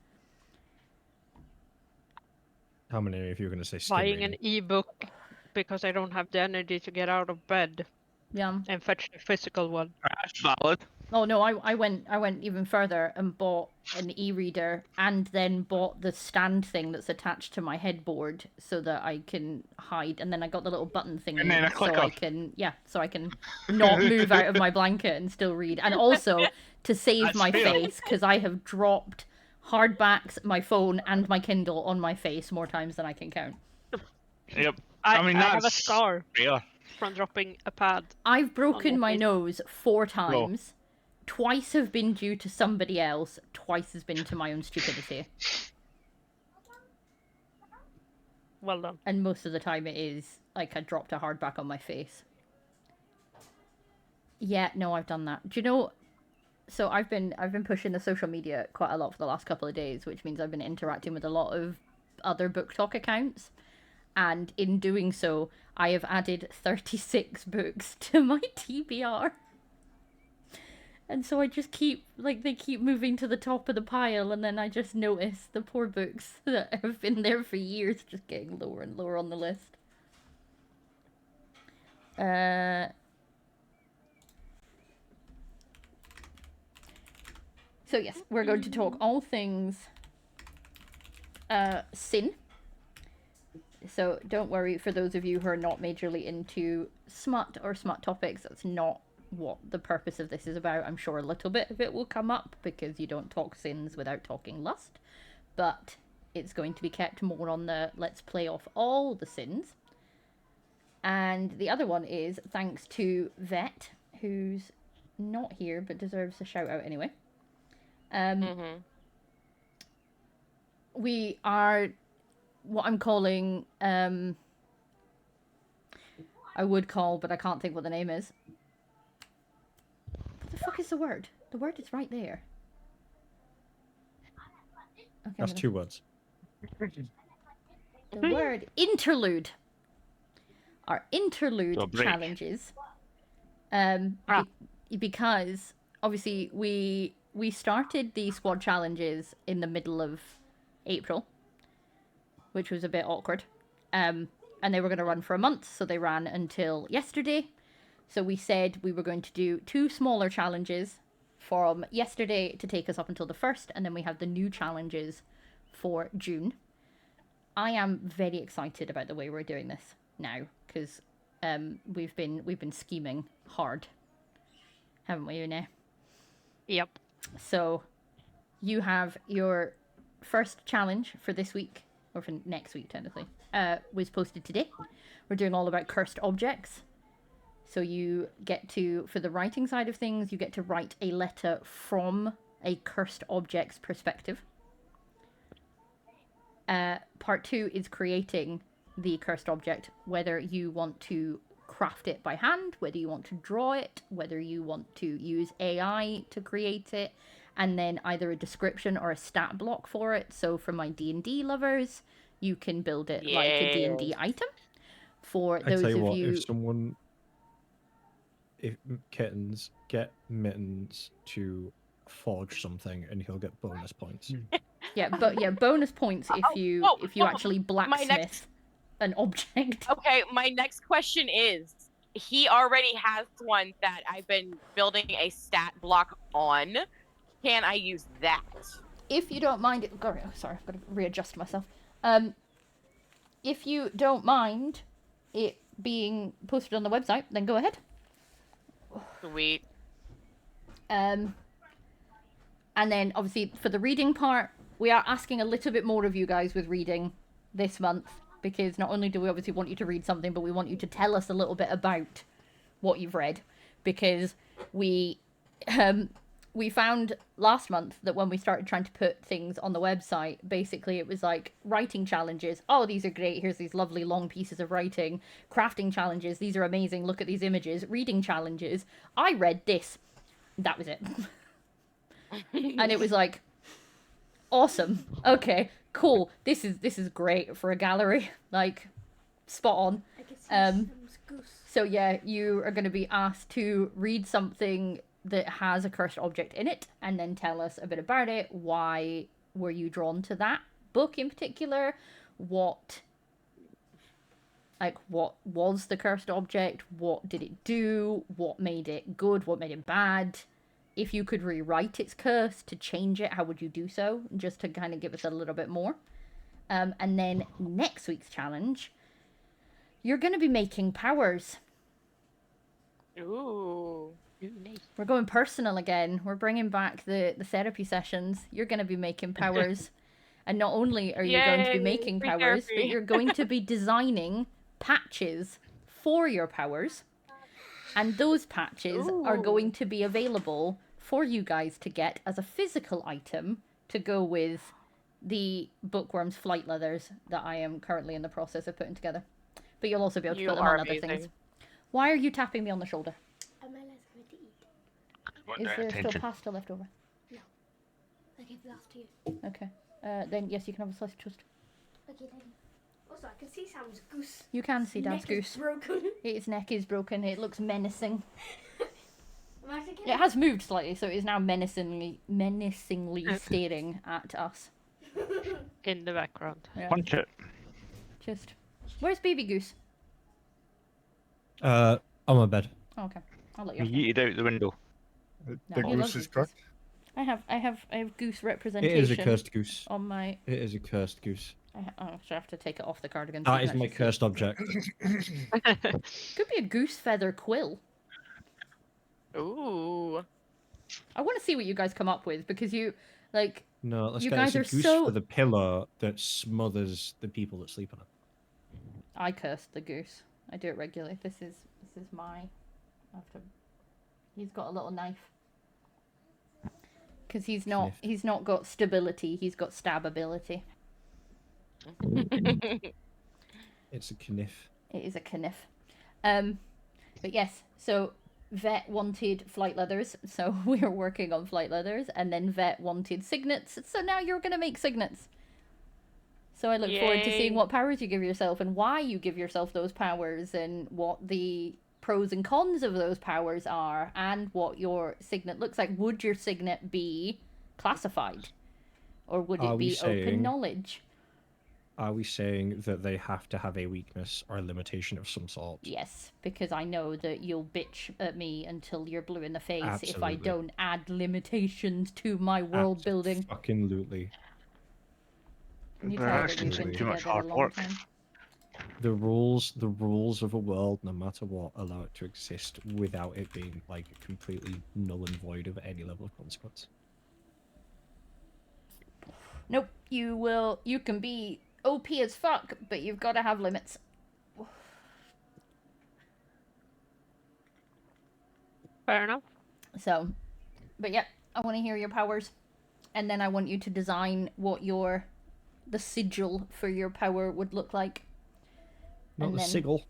[SPEAKER 1] How many of you are going to say
[SPEAKER 3] Buying
[SPEAKER 1] skimming?
[SPEAKER 3] an ebook because I don't have the energy to get out of bed
[SPEAKER 2] Yeah.
[SPEAKER 3] and fetch the physical one.
[SPEAKER 6] That's valid.
[SPEAKER 2] Oh no, I went even further and bought an e-reader and then bought the stand thing that's attached to my headboard so that I can hide, and then I got the little button thingy
[SPEAKER 6] And then a
[SPEAKER 2] so
[SPEAKER 6] clicker.
[SPEAKER 2] I can not move out of my blanket and still read, and also to save
[SPEAKER 6] That's
[SPEAKER 2] my
[SPEAKER 6] fair.
[SPEAKER 2] face because I have dropped hardbacks, my phone, and my Kindle on my face more times than I can count.
[SPEAKER 6] Yep.
[SPEAKER 3] I
[SPEAKER 6] mean,
[SPEAKER 3] have a
[SPEAKER 6] that's
[SPEAKER 3] scar
[SPEAKER 6] fair.
[SPEAKER 3] from dropping a pad.
[SPEAKER 2] I've broken my
[SPEAKER 3] face.
[SPEAKER 2] nose 4 times. Twice have been due to somebody else. Twice has been to my own stupidity.
[SPEAKER 3] Well done.
[SPEAKER 2] And most of the time it is like I dropped a hardback on my face. Yeah, no, I've done that. Do you know? So I've been pushing the social media quite a lot for the last couple of days, which means I've been interacting with a lot of other book talk accounts. And in doing so, I have added 36 books to my TBR. And so I just keep, like, they keep moving to the top of the pile, and then I just notice the poor books that have been there for years just getting lower and lower on the list. So yes, we're going to talk all things sin. So don't worry, for those of you who are not majorly into smut or smut topics, that's not what the purpose of this is about. I'm sure a little bit of it will come up because you don't talk sins without talking lust, but it's going to be kept more on the let's play off all the sins. And the other one is thanks to Vet, who's not here but deserves a shout out anyway. We are what I'm calling I would call, but I can't think what the name is. What the fuck is the word? The word is right there. Okay,
[SPEAKER 1] That's 2 words.
[SPEAKER 2] The word interlude. Our interlude
[SPEAKER 6] So break.
[SPEAKER 2] challenges. Because obviously we started the squad challenges in the middle of April, which was a bit awkward. And they were going to run for a month, so they ran until yesterday. So we said we were going to do 2 smaller challenges from yesterday to take us up until the 1st, and then we have the new challenges for June. I am very excited about the way we're doing this now, because we've been scheming hard, haven't we, Une?
[SPEAKER 3] Yep.
[SPEAKER 2] So you have your first challenge for this week, or for next week technically, was posted today. We're doing all about cursed objects. So you get to, for the writing side of things, you get to write a letter from a cursed object's perspective. Part 2 is creating the cursed object, whether you want to craft it by hand, whether you want to draw it, whether you want to use AI to create it, and then either a description or a stat block for it. So for my D&D lovers, you can build it like a D&D item. For
[SPEAKER 1] I
[SPEAKER 2] those
[SPEAKER 1] tell you
[SPEAKER 2] of
[SPEAKER 1] what,
[SPEAKER 2] you...
[SPEAKER 1] if kittens get Mittens to forge something, and he'll get bonus points.
[SPEAKER 2] Yeah, but yeah, bonus points if you actually blacksmith an object.
[SPEAKER 8] Okay, my next question is, he already has one that I've been building a stat block on. Can I use that?
[SPEAKER 2] If you don't mind it... Oh, sorry, I've got to readjust myself. If you don't mind it being posted on the website, then go ahead.
[SPEAKER 8] Sweet.
[SPEAKER 2] And then, obviously, for the reading part, we are asking a little bit more of you guys with reading this month, because not only do we obviously want you to read something, but we want you to tell us a little bit about what you've read, because we found last month that when we started trying to put things on the website, basically it was like writing challenges. Oh, these are great. Here's these lovely long pieces of writing. Crafting challenges. These are amazing. Look at these images. Reading challenges. I read this. That was it. And it was like, awesome. Okay, cool. This is great for a gallery. Like, spot on. So yeah, you are going to be asked to read something that has a cursed object in it, and then tell us a bit about it. Why were you drawn to that book in particular? What was the cursed object? What did it do? What made it good? What made it bad? If you could rewrite its curse to change it, how would you do so? Just to kind of give us a little bit more. And then next week's challenge, you're going to be making powers.
[SPEAKER 8] Ooh.
[SPEAKER 3] Nice.
[SPEAKER 2] We're going personal again. We're bringing back the therapy sessions. You're going to be making powers. And not only are you going to be making
[SPEAKER 8] free
[SPEAKER 2] powers, but
[SPEAKER 8] therapy.
[SPEAKER 2] you're going to be designing patches for your powers. And those patches are going to be available for you guys to get as a physical item to go with the Bookwyrms flight leathers that I am currently in the process of putting together. But you'll also be able to
[SPEAKER 8] You
[SPEAKER 2] put them
[SPEAKER 8] are
[SPEAKER 2] on other things.
[SPEAKER 8] amazing.
[SPEAKER 2] Why are you tapping me on the shoulder?
[SPEAKER 11] Am I less going to eat?
[SPEAKER 6] Want
[SPEAKER 2] Is
[SPEAKER 6] their
[SPEAKER 2] there still
[SPEAKER 6] attention.
[SPEAKER 2] pasta left over?
[SPEAKER 11] I gave the last to you.
[SPEAKER 2] Okay. Then yes, you can have a slice of toast.
[SPEAKER 11] Okay, then. Also, I can see Sam's goose.
[SPEAKER 2] You can see Dad's
[SPEAKER 11] Neck is
[SPEAKER 2] goose.
[SPEAKER 11] broken.
[SPEAKER 2] Its neck is broken. It looks menacing.
[SPEAKER 11] Imagine
[SPEAKER 2] It has moved slightly, so it is now menacingly staring at us.
[SPEAKER 3] In the background.
[SPEAKER 2] Yeah.
[SPEAKER 6] Punch it.
[SPEAKER 2] Just. Where's baby goose?
[SPEAKER 1] On my bed.
[SPEAKER 2] Oh, okay, I'll let you.
[SPEAKER 6] You
[SPEAKER 2] Have
[SPEAKER 6] yeeted out the window.
[SPEAKER 7] The
[SPEAKER 2] he loves
[SPEAKER 7] goose is
[SPEAKER 2] his
[SPEAKER 7] cooked.
[SPEAKER 2] I have goose
[SPEAKER 1] It
[SPEAKER 2] representation.
[SPEAKER 1] is a cursed goose.
[SPEAKER 2] On my.
[SPEAKER 1] It is a cursed goose.
[SPEAKER 2] I have to take it off the cardigan. so
[SPEAKER 1] That
[SPEAKER 2] you
[SPEAKER 1] is
[SPEAKER 2] can
[SPEAKER 1] my
[SPEAKER 2] actually see.
[SPEAKER 1] cursed object.
[SPEAKER 2] Could be a goose feather quill.
[SPEAKER 8] Ooh.
[SPEAKER 2] I want to see what you guys come up with, because you like.
[SPEAKER 1] No, let's
[SPEAKER 2] You
[SPEAKER 1] get
[SPEAKER 2] guys
[SPEAKER 1] a
[SPEAKER 2] are
[SPEAKER 1] goose
[SPEAKER 2] so-
[SPEAKER 1] for the pillow that smothers the people that sleep on it.
[SPEAKER 2] I cursed the goose. I do it regularly. This is my. I have to. He's got a little knife. Because he's not got stability. He's got stab ability.
[SPEAKER 1] It's a kniff.
[SPEAKER 2] It is a kniff. But yes, so Vet wanted flight leathers, so we're working on flight leathers, and then Vet wanted signets, so now you're gonna make signets. So I look forward to seeing
[SPEAKER 8] Yay.
[SPEAKER 2] what powers you give yourself and why you give yourself those powers and what the pros and cons of those powers are and what your signet looks like. Would your signet be classified? Or would
[SPEAKER 1] Are
[SPEAKER 2] it
[SPEAKER 1] we
[SPEAKER 2] be open
[SPEAKER 1] saying-
[SPEAKER 2] knowledge?
[SPEAKER 1] Are we saying that they have to have a weakness or a limitation of some sort?
[SPEAKER 2] Yes, because I know that you'll bitch at me until you're blue in the face if I
[SPEAKER 1] Absolutely.
[SPEAKER 2] don't add limitations to my world building.
[SPEAKER 1] Fucking lootly.
[SPEAKER 2] You
[SPEAKER 6] They're
[SPEAKER 2] tell that
[SPEAKER 6] asking
[SPEAKER 2] you've
[SPEAKER 6] for
[SPEAKER 2] been
[SPEAKER 6] too much
[SPEAKER 2] together a
[SPEAKER 6] hard
[SPEAKER 2] long
[SPEAKER 6] work.
[SPEAKER 2] time.
[SPEAKER 1] The rules of a world, no matter what, allow it to exist without it being like completely null and void of any level of consequence.
[SPEAKER 2] Nope, you can be OP as fuck, but you've got to have limits.
[SPEAKER 3] Fair enough.
[SPEAKER 2] So, but yeah, I want to hear your powers, and then I want you to design what the sigil for your power would look like.
[SPEAKER 1] Not
[SPEAKER 2] And
[SPEAKER 1] the
[SPEAKER 2] then-
[SPEAKER 1] sigil.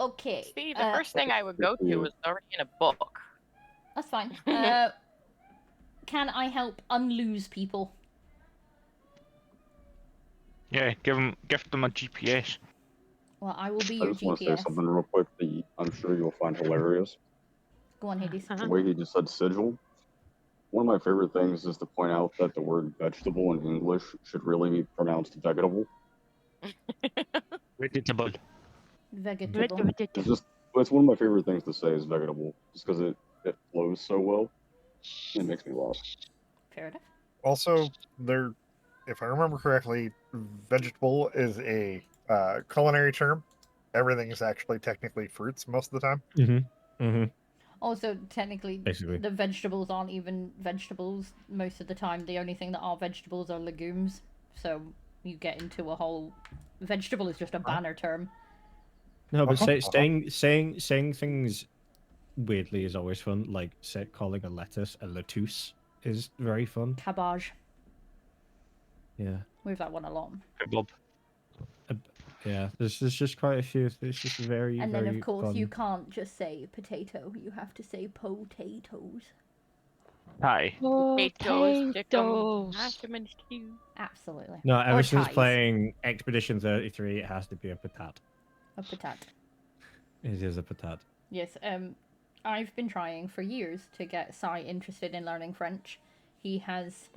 [SPEAKER 2] Okay.
[SPEAKER 8] See, the first thing I would go to was already in a book.
[SPEAKER 2] That's fine. Can I help unlose people?
[SPEAKER 6] Yeah, gift them a GPS.
[SPEAKER 2] Well, I will be
[SPEAKER 12] I
[SPEAKER 2] your
[SPEAKER 12] just want to say
[SPEAKER 2] GPS.
[SPEAKER 12] something real quick that I'm sure you'll find hilarious.
[SPEAKER 2] Go on, Hades.
[SPEAKER 12] The way he just said sigil. One of my favorite things is to point out that the word vegetable in English should really be pronounced vegetable.
[SPEAKER 6] Vegetable.
[SPEAKER 2] Vegetable.
[SPEAKER 12] It's one of my favorite things to say is vegetable, just because it flows so well. It makes me laugh.
[SPEAKER 2] Fair enough.
[SPEAKER 7] Also, if I remember correctly, vegetable is a culinary term. Everything is actually technically fruits most of the time.
[SPEAKER 1] Mm-hmm. Mm-hmm.
[SPEAKER 2] Also, technically,
[SPEAKER 1] Basically.
[SPEAKER 2] the vegetables aren't even vegetables most of the time. The only thing that are vegetables are legumes. So you get into a whole... Vegetable is just a banner term.
[SPEAKER 1] No, but saying things weirdly is always fun. Like calling a lettuce a lettuce is very fun.
[SPEAKER 2] Cabbage.
[SPEAKER 1] Yeah.
[SPEAKER 2] We have that one a lot.
[SPEAKER 6] Bob.
[SPEAKER 1] Yeah, there's just quite a few. It's just very,
[SPEAKER 2] And
[SPEAKER 1] very
[SPEAKER 2] then, of course,
[SPEAKER 1] fun.
[SPEAKER 2] you can't just say potato. You have to say potatoes.
[SPEAKER 6] Hi.
[SPEAKER 8] Potatoes, stick 'em, mash 'em and stew.
[SPEAKER 2] Absolutely.
[SPEAKER 1] No, ever
[SPEAKER 2] Or
[SPEAKER 1] since
[SPEAKER 2] ties.
[SPEAKER 1] playing Expedition 33, it has to be a patat.
[SPEAKER 2] A patat.
[SPEAKER 1] It is a patat.
[SPEAKER 2] Yes, I've been trying for years to get Sai interested in learning French. He has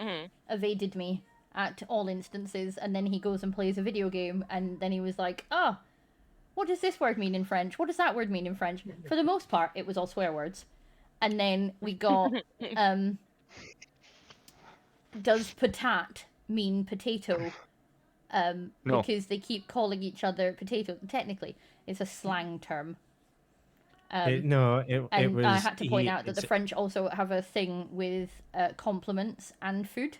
[SPEAKER 2] evaded me at all instances, and then he goes and plays a video game, and then he was like, what does this word mean in French? What does that word mean in French? For the most part, it was all swear words. And then we got, does patat mean potato?
[SPEAKER 6] No.
[SPEAKER 2] Because they keep calling each other potato. Technically, it's a slang term.
[SPEAKER 1] It
[SPEAKER 2] And
[SPEAKER 1] was.
[SPEAKER 2] I had to point out that the French also have a thing with compliments and food,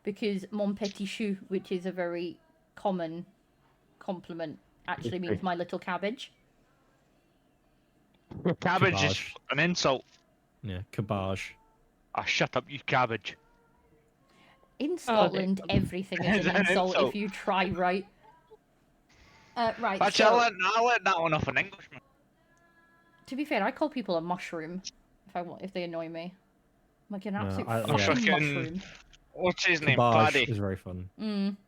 [SPEAKER 2] because mon petit chou, which is a very common compliment, actually means my little cabbage.
[SPEAKER 6] Cabbage is
[SPEAKER 1] Cabbage.
[SPEAKER 6] an insult.
[SPEAKER 1] Yeah, cabbage.
[SPEAKER 6] Shut up, you cabbage.
[SPEAKER 2] In Scotland, everything is
[SPEAKER 6] It's
[SPEAKER 2] an
[SPEAKER 6] an
[SPEAKER 2] insult
[SPEAKER 6] insult.
[SPEAKER 2] if you try right. Right.
[SPEAKER 6] Actually,
[SPEAKER 2] So,
[SPEAKER 6] I learned that one off an Englishman.
[SPEAKER 2] to be fair, I call people a mushroom if they annoy me. I'm like an absolute
[SPEAKER 1] I-
[SPEAKER 2] fucking
[SPEAKER 6] Fucking-
[SPEAKER 2] mushroom.
[SPEAKER 6] What's his name?
[SPEAKER 1] Cabbage
[SPEAKER 6] Paddy.
[SPEAKER 1] is very fun.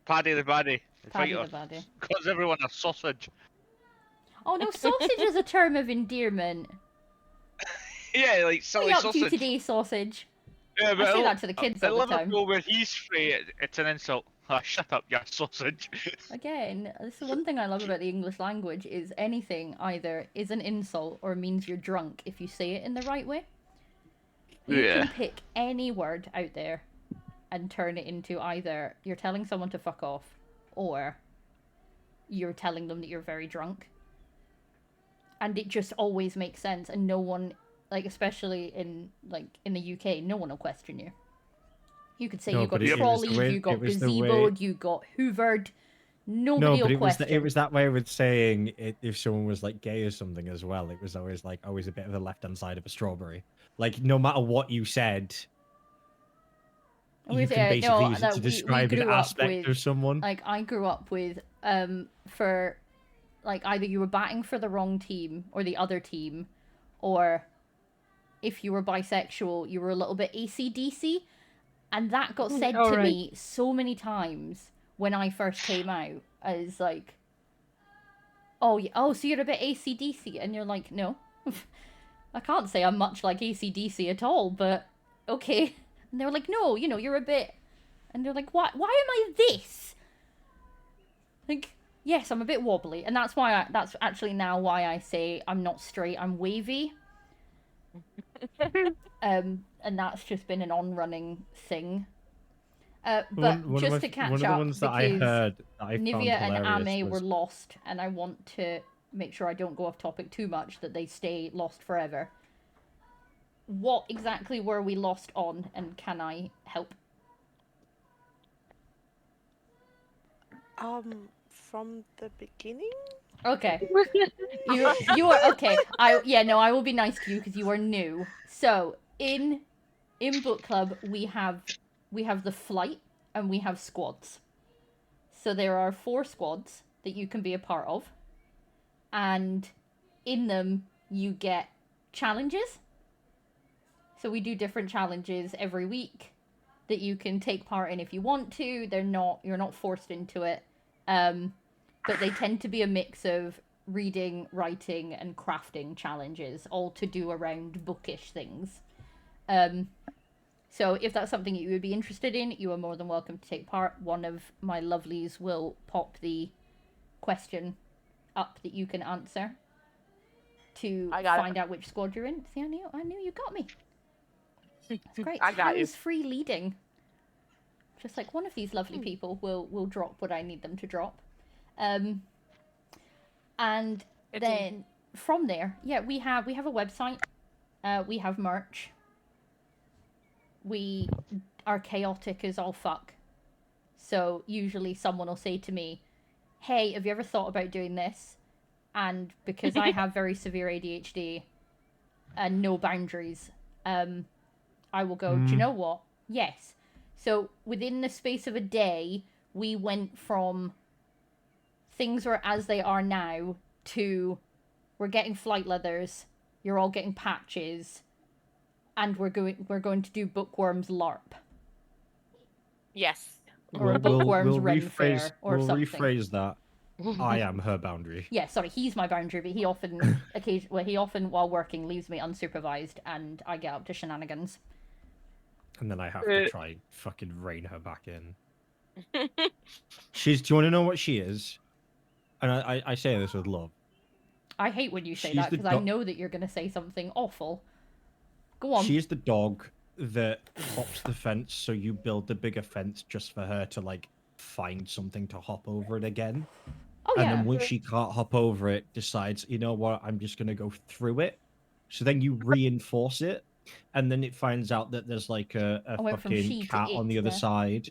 [SPEAKER 6] Paddy the Baddy.
[SPEAKER 2] Paddy the Baddy.
[SPEAKER 6] Calls everyone a sausage.
[SPEAKER 2] Oh no, sausage is a term of endearment.
[SPEAKER 6] Yeah, like
[SPEAKER 2] What are
[SPEAKER 6] silly
[SPEAKER 2] you up
[SPEAKER 6] sausage.
[SPEAKER 2] to today, sausage?
[SPEAKER 6] Yeah,
[SPEAKER 2] I say that to the kids all the
[SPEAKER 6] in
[SPEAKER 2] time.
[SPEAKER 6] Liverpool, where he's free, it's an insult. Shut up, you sausage.
[SPEAKER 2] Again, this is one thing I love about the English language is anything either is an insult or means you're drunk if you say it in the right way. You
[SPEAKER 6] Yeah.
[SPEAKER 2] can pick any word out there and turn it into either you're telling someone to fuck off or you're telling them that you're very drunk. And it just always makes sense, and no one, like especially in the UK, no one will question you. You could say
[SPEAKER 1] No,
[SPEAKER 2] you got
[SPEAKER 1] but it was the
[SPEAKER 2] trolleyed,
[SPEAKER 1] way-
[SPEAKER 2] you got
[SPEAKER 1] it was the way-
[SPEAKER 2] gazeboed, you got hoovered. Nobody
[SPEAKER 1] No,
[SPEAKER 2] will
[SPEAKER 1] but
[SPEAKER 2] question.
[SPEAKER 1] it was that way with saying if someone was like gay or something as well. It was always a bit of the left hand side of a strawberry. Like no matter what you said, You can basically use it to describe an
[SPEAKER 2] grew up
[SPEAKER 1] aspect of
[SPEAKER 2] with,
[SPEAKER 1] someone.
[SPEAKER 2] Like, I grew up with, for, like, either you were batting for the wrong team or the other team, or if you were bisexual, you were a little bit AC/DC, and that got said to me so many times when I first came out as like, oh, so you're a bit AC/DC, and you're like, no, I can't say I'm much like AC/DC at all, but okay. And they were like, no, you're a bit, and they're like, why am I this? Like, yes, I'm a bit wobbly, and that's actually now why I say I'm not straight, I'm wavy. And that's just been an on-running thing. But just to catch up, because Nivea and Ame were lost, and I want to make sure I don't go off topic too much, that they stay lost forever. What exactly were we lost on, and can I help?
[SPEAKER 10] From the beginning?
[SPEAKER 2] Okay. You are okay. I will be nice to you because you are new. So in book club we have the flight and we have squads. So there are 4 squads that you can be a part of, and in them you get challenges. So we do different challenges every week that you can take part in if you want to. You're not forced into it. But they tend to be a mix of reading, writing, and crafting challenges, all to do around bookish things. So if that's something you would be interested in, you are more than welcome to take part. One of my lovelies will pop the question up that you can answer to find out which squad you're in. See, I knew you got me. That's great.
[SPEAKER 8] I got you.
[SPEAKER 2] Free leading. Just like one of these lovely people will drop what I need them to drop. And then from there, we have a website. We have merch. We are chaotic as all fuck. So usually someone will say to me, hey, have you ever thought about doing this? And because I have very severe ADHD and no boundaries, I will go, do you know what? Yes. So within the space of a day, we went from things are as they are now to we're getting flight leathers, you're all getting patches, and we're going to do Bookwyrms LARP.
[SPEAKER 8] Yes.
[SPEAKER 2] Or a Bookwyrms Ren Fair or something.
[SPEAKER 1] We'll rephrase that. I am her boundary.
[SPEAKER 2] Yeah, sorry, he's my boundary, but he often while working leaves me unsupervised, and I get up to shenanigans.
[SPEAKER 1] And then I have to try fucking rein her back in. Do you want to know what she is? And I say this with love.
[SPEAKER 2] I hate when you say that because I know that you're going to say something awful. Go on.
[SPEAKER 1] She is the dog that hops the fence, so you build the bigger fence just for her to, like, find something to hop over it again.
[SPEAKER 2] Oh, yeah.
[SPEAKER 1] And then when she can't hop over it, decides, you know what, I'm just going to go through it. So then you reinforce it, and then it finds out that there's, like, a fucking cat on the other side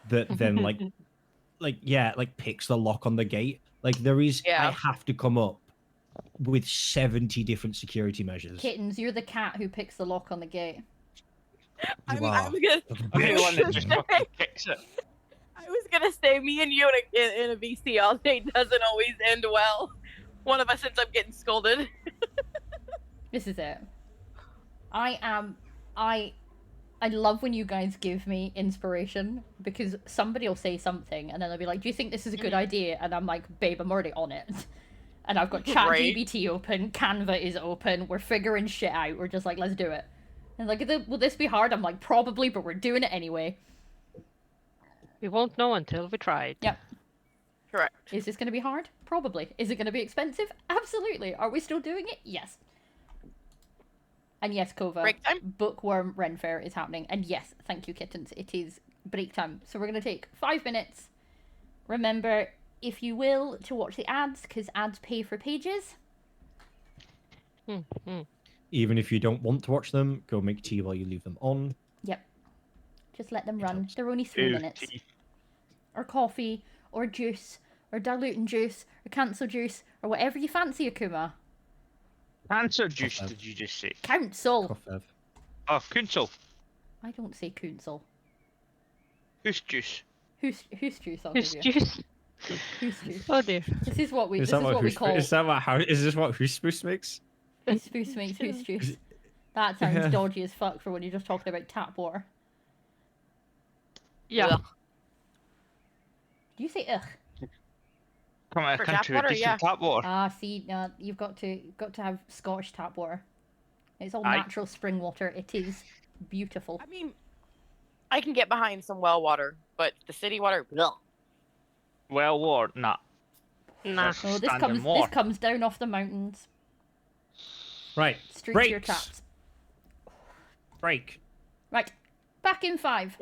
[SPEAKER 1] that then, like, picks the lock on the gate. Like, there is, I have to come up with 70 different security measures.
[SPEAKER 2] Kittens, you're the cat who picks the lock on the gate.
[SPEAKER 8] I'm gonna say me and you in a VC all day doesn't always end well. One of us ends up getting scolded.
[SPEAKER 2] This is it. I love when you guys give me inspiration, because somebody will say something and then they'll be like, do you think this is a good idea? And I'm like, babe, I'm already on it. And I've got ChatGPT open, Canva is open, we're figuring shit out, we're just like, let's do it. And like, will this be hard? I'm like, probably, but we're doing it anyway.
[SPEAKER 3] We won't know until we try it.
[SPEAKER 2] Yep.
[SPEAKER 8] Correct.
[SPEAKER 2] Is this going to be hard? Probably. Is it going to be expensive? Absolutely. Are we still doing it? Yes. And yes, Kova,
[SPEAKER 8] break time?
[SPEAKER 2] Bookworm Ren Fair is happening. And yes, thank you, kittens. It is break time. So we're going to take 5 minutes. Remember, if you will, to watch the ads, because ads pay for pages.
[SPEAKER 1] Even if you don't want to watch them, go make tea while you leave them on.
[SPEAKER 2] Yep. Just let them run. They're only 3 minutes. Or coffee, or juice, or diluting juice, or cancel juice, or whatever you fancy, Akuma.
[SPEAKER 6] Cancer juice, did you just say?
[SPEAKER 2] Council.
[SPEAKER 6] Oh, council.
[SPEAKER 2] I don't say council.
[SPEAKER 6] Who's juice?
[SPEAKER 2] Who's juice? I'll
[SPEAKER 3] Who's
[SPEAKER 2] give you.
[SPEAKER 3] juice?
[SPEAKER 2] Who's juice?
[SPEAKER 3] Oh dear.
[SPEAKER 2] This is what we.
[SPEAKER 1] Is
[SPEAKER 2] This
[SPEAKER 1] that
[SPEAKER 2] is what we
[SPEAKER 1] Hoosh-
[SPEAKER 2] call.
[SPEAKER 1] Is that what? How is this what Hoospoos makes?
[SPEAKER 2] Who's makes who's juice. That sounds
[SPEAKER 1] Yeah.
[SPEAKER 2] dodgy as fuck for when you're just talking about tap water.
[SPEAKER 3] Yeah.
[SPEAKER 8] Ugh.
[SPEAKER 2] Did you say ugh?
[SPEAKER 6] From a
[SPEAKER 8] For
[SPEAKER 6] country
[SPEAKER 8] tap water,
[SPEAKER 6] with decent
[SPEAKER 8] yeah.
[SPEAKER 6] tap water.
[SPEAKER 2] Ah, see, you've got to have Scottish tap water. It's all
[SPEAKER 6] Aye.
[SPEAKER 2] natural spring water. It is beautiful.
[SPEAKER 8] I mean, I can get behind some well water, but the city water, no.
[SPEAKER 6] Well, water, nah.
[SPEAKER 3] Nah.
[SPEAKER 6] That's
[SPEAKER 2] Oh, this
[SPEAKER 6] standing
[SPEAKER 2] comes
[SPEAKER 6] water.
[SPEAKER 2] down off the mountains,
[SPEAKER 1] Right.
[SPEAKER 2] straight to your
[SPEAKER 1] Breaks.
[SPEAKER 2] taps.
[SPEAKER 1] Break.
[SPEAKER 2] Right, back in 5.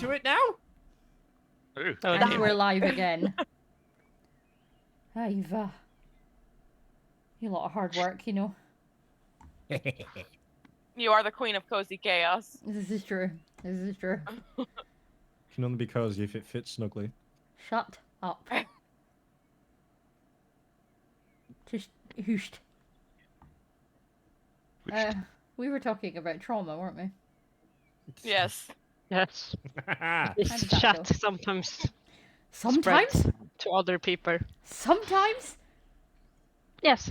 [SPEAKER 1] into it now?
[SPEAKER 6] Ooh,
[SPEAKER 3] Oh,
[SPEAKER 2] And
[SPEAKER 3] dear.
[SPEAKER 2] we're live again. Eva. You lot of hard work, you know.
[SPEAKER 8] You are the queen of cozy chaos.
[SPEAKER 2] This is true. This is true.
[SPEAKER 1] Can only be cozy if it fits snugly.
[SPEAKER 2] Shut up. Just hooshed. We were talking about trauma, weren't we?
[SPEAKER 8] Yes.
[SPEAKER 3] Yes.
[SPEAKER 2] How
[SPEAKER 3] This
[SPEAKER 2] did that
[SPEAKER 3] chat
[SPEAKER 2] go?
[SPEAKER 3] sometimes
[SPEAKER 2] Sometimes?
[SPEAKER 3] spreads to other people.
[SPEAKER 2] Sometimes?
[SPEAKER 3] Yes.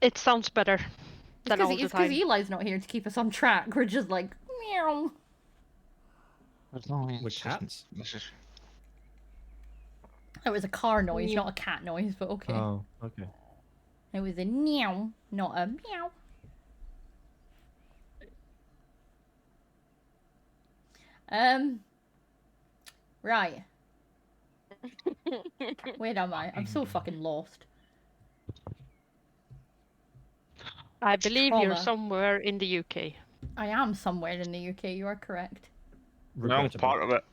[SPEAKER 3] It sounds better than all the
[SPEAKER 2] It's because
[SPEAKER 3] time.
[SPEAKER 2] Eli's not here to keep us on track. We're just like, meow.
[SPEAKER 1] With cats?
[SPEAKER 2] It was a car noise, not a cat noise, but okay.
[SPEAKER 1] Oh, okay.
[SPEAKER 2] It was a meow, not a meow. Right. Where am I? I'm so fucking lost.
[SPEAKER 3] I believe you're
[SPEAKER 2] Trauma.
[SPEAKER 3] somewhere in the UK.
[SPEAKER 2] I am somewhere in the UK, you are correct.
[SPEAKER 6] Wrong part of it.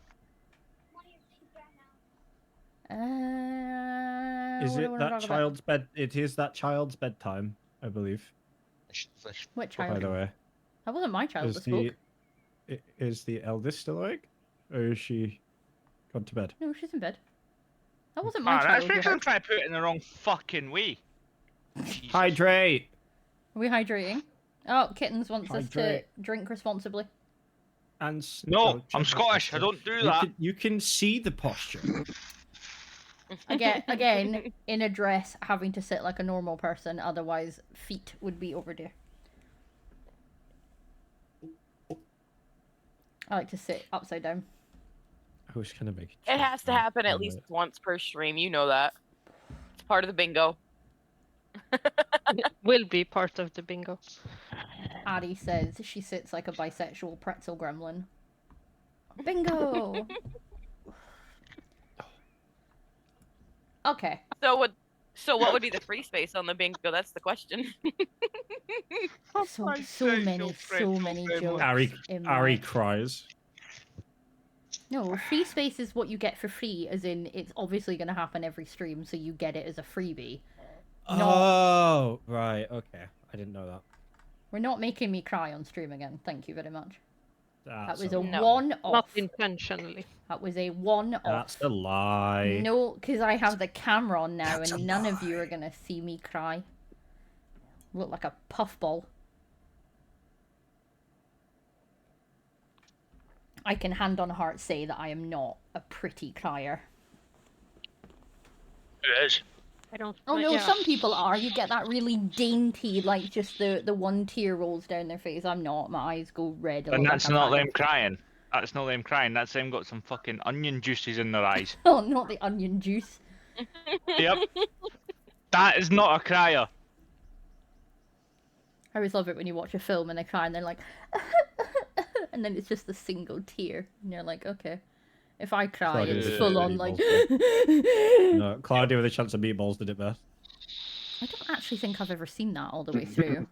[SPEAKER 1] Is
[SPEAKER 2] What do I
[SPEAKER 1] it
[SPEAKER 2] wanna
[SPEAKER 1] that
[SPEAKER 2] talk about?
[SPEAKER 1] child's bed? It is that child's bedtime, I believe.
[SPEAKER 2] What
[SPEAKER 1] By
[SPEAKER 2] child?
[SPEAKER 1] the way,
[SPEAKER 2] That wasn't my child
[SPEAKER 1] is
[SPEAKER 2] that spoke.
[SPEAKER 1] is the eldest still awake, or is she gone to bed?
[SPEAKER 2] No, she's in bed. That wasn't my
[SPEAKER 6] That's
[SPEAKER 2] child. You
[SPEAKER 6] because I'm
[SPEAKER 2] heard.
[SPEAKER 6] trying to put it in the wrong fucking way. Jesus.
[SPEAKER 1] Hydrate.
[SPEAKER 2] Are we hydrating? Oh, Kittens wants us to
[SPEAKER 1] Hydrate.
[SPEAKER 2] drink responsibly.
[SPEAKER 1] And
[SPEAKER 6] No, I'm Scottish. I don't do that.
[SPEAKER 1] You can see the posture.
[SPEAKER 2] Again, in a dress, having to sit like a normal person, otherwise feet would be overdue. I like to sit upside down.
[SPEAKER 1] I was kind of making.
[SPEAKER 8] It has to happen at least once per stream. You know that. It's part of the bingo.
[SPEAKER 3] It will be part of the bingo.
[SPEAKER 2] Addie says she sits like a bisexual pretzel gremlin. Bingo! Okay.
[SPEAKER 8] So what would be the free space on the bingo? That's the question.
[SPEAKER 2] So many jokes.
[SPEAKER 1] Ari
[SPEAKER 2] in
[SPEAKER 1] Ari
[SPEAKER 2] my-
[SPEAKER 1] cries.
[SPEAKER 2] No, free space is what you get for free, as in it's obviously going to happen every stream, so you get it as a freebie.
[SPEAKER 1] Oh, right. Okay, I didn't know that.
[SPEAKER 2] We're not making me cry on stream again. Thank you very much.
[SPEAKER 1] That's
[SPEAKER 2] That was a
[SPEAKER 8] No.
[SPEAKER 2] one-off.
[SPEAKER 3] Not intentionally.
[SPEAKER 2] That was a one-off.
[SPEAKER 1] That's a lie.
[SPEAKER 2] No, because I have the camera on now, and none of you are going to see me cry. Look like a puffball. I can hand on heart say that I am not a pretty crier.
[SPEAKER 6] It is.
[SPEAKER 3] I don't.
[SPEAKER 2] Oh no,
[SPEAKER 3] yeah.
[SPEAKER 2] some people are. You get that really dainty, like just the one tear rolls down their face. I'm not. My eyes go red.
[SPEAKER 6] And that's not them
[SPEAKER 2] them.
[SPEAKER 6] crying. That's not them crying. That's them got some fucking onion juices in their eyes.
[SPEAKER 2] Oh, not the onion juice.
[SPEAKER 6] Yep. That is not a crier.
[SPEAKER 2] I always love it when you watch a film and they cry and they're like, and then it's just a single tear, and you're like, okay. If I cry,
[SPEAKER 1] Claudia
[SPEAKER 2] it's
[SPEAKER 1] did
[SPEAKER 2] full
[SPEAKER 1] it
[SPEAKER 2] on
[SPEAKER 1] really
[SPEAKER 2] like.
[SPEAKER 1] No, Claudia with a chance of meatballs did it best.
[SPEAKER 2] I don't actually think I've ever seen that all the way through.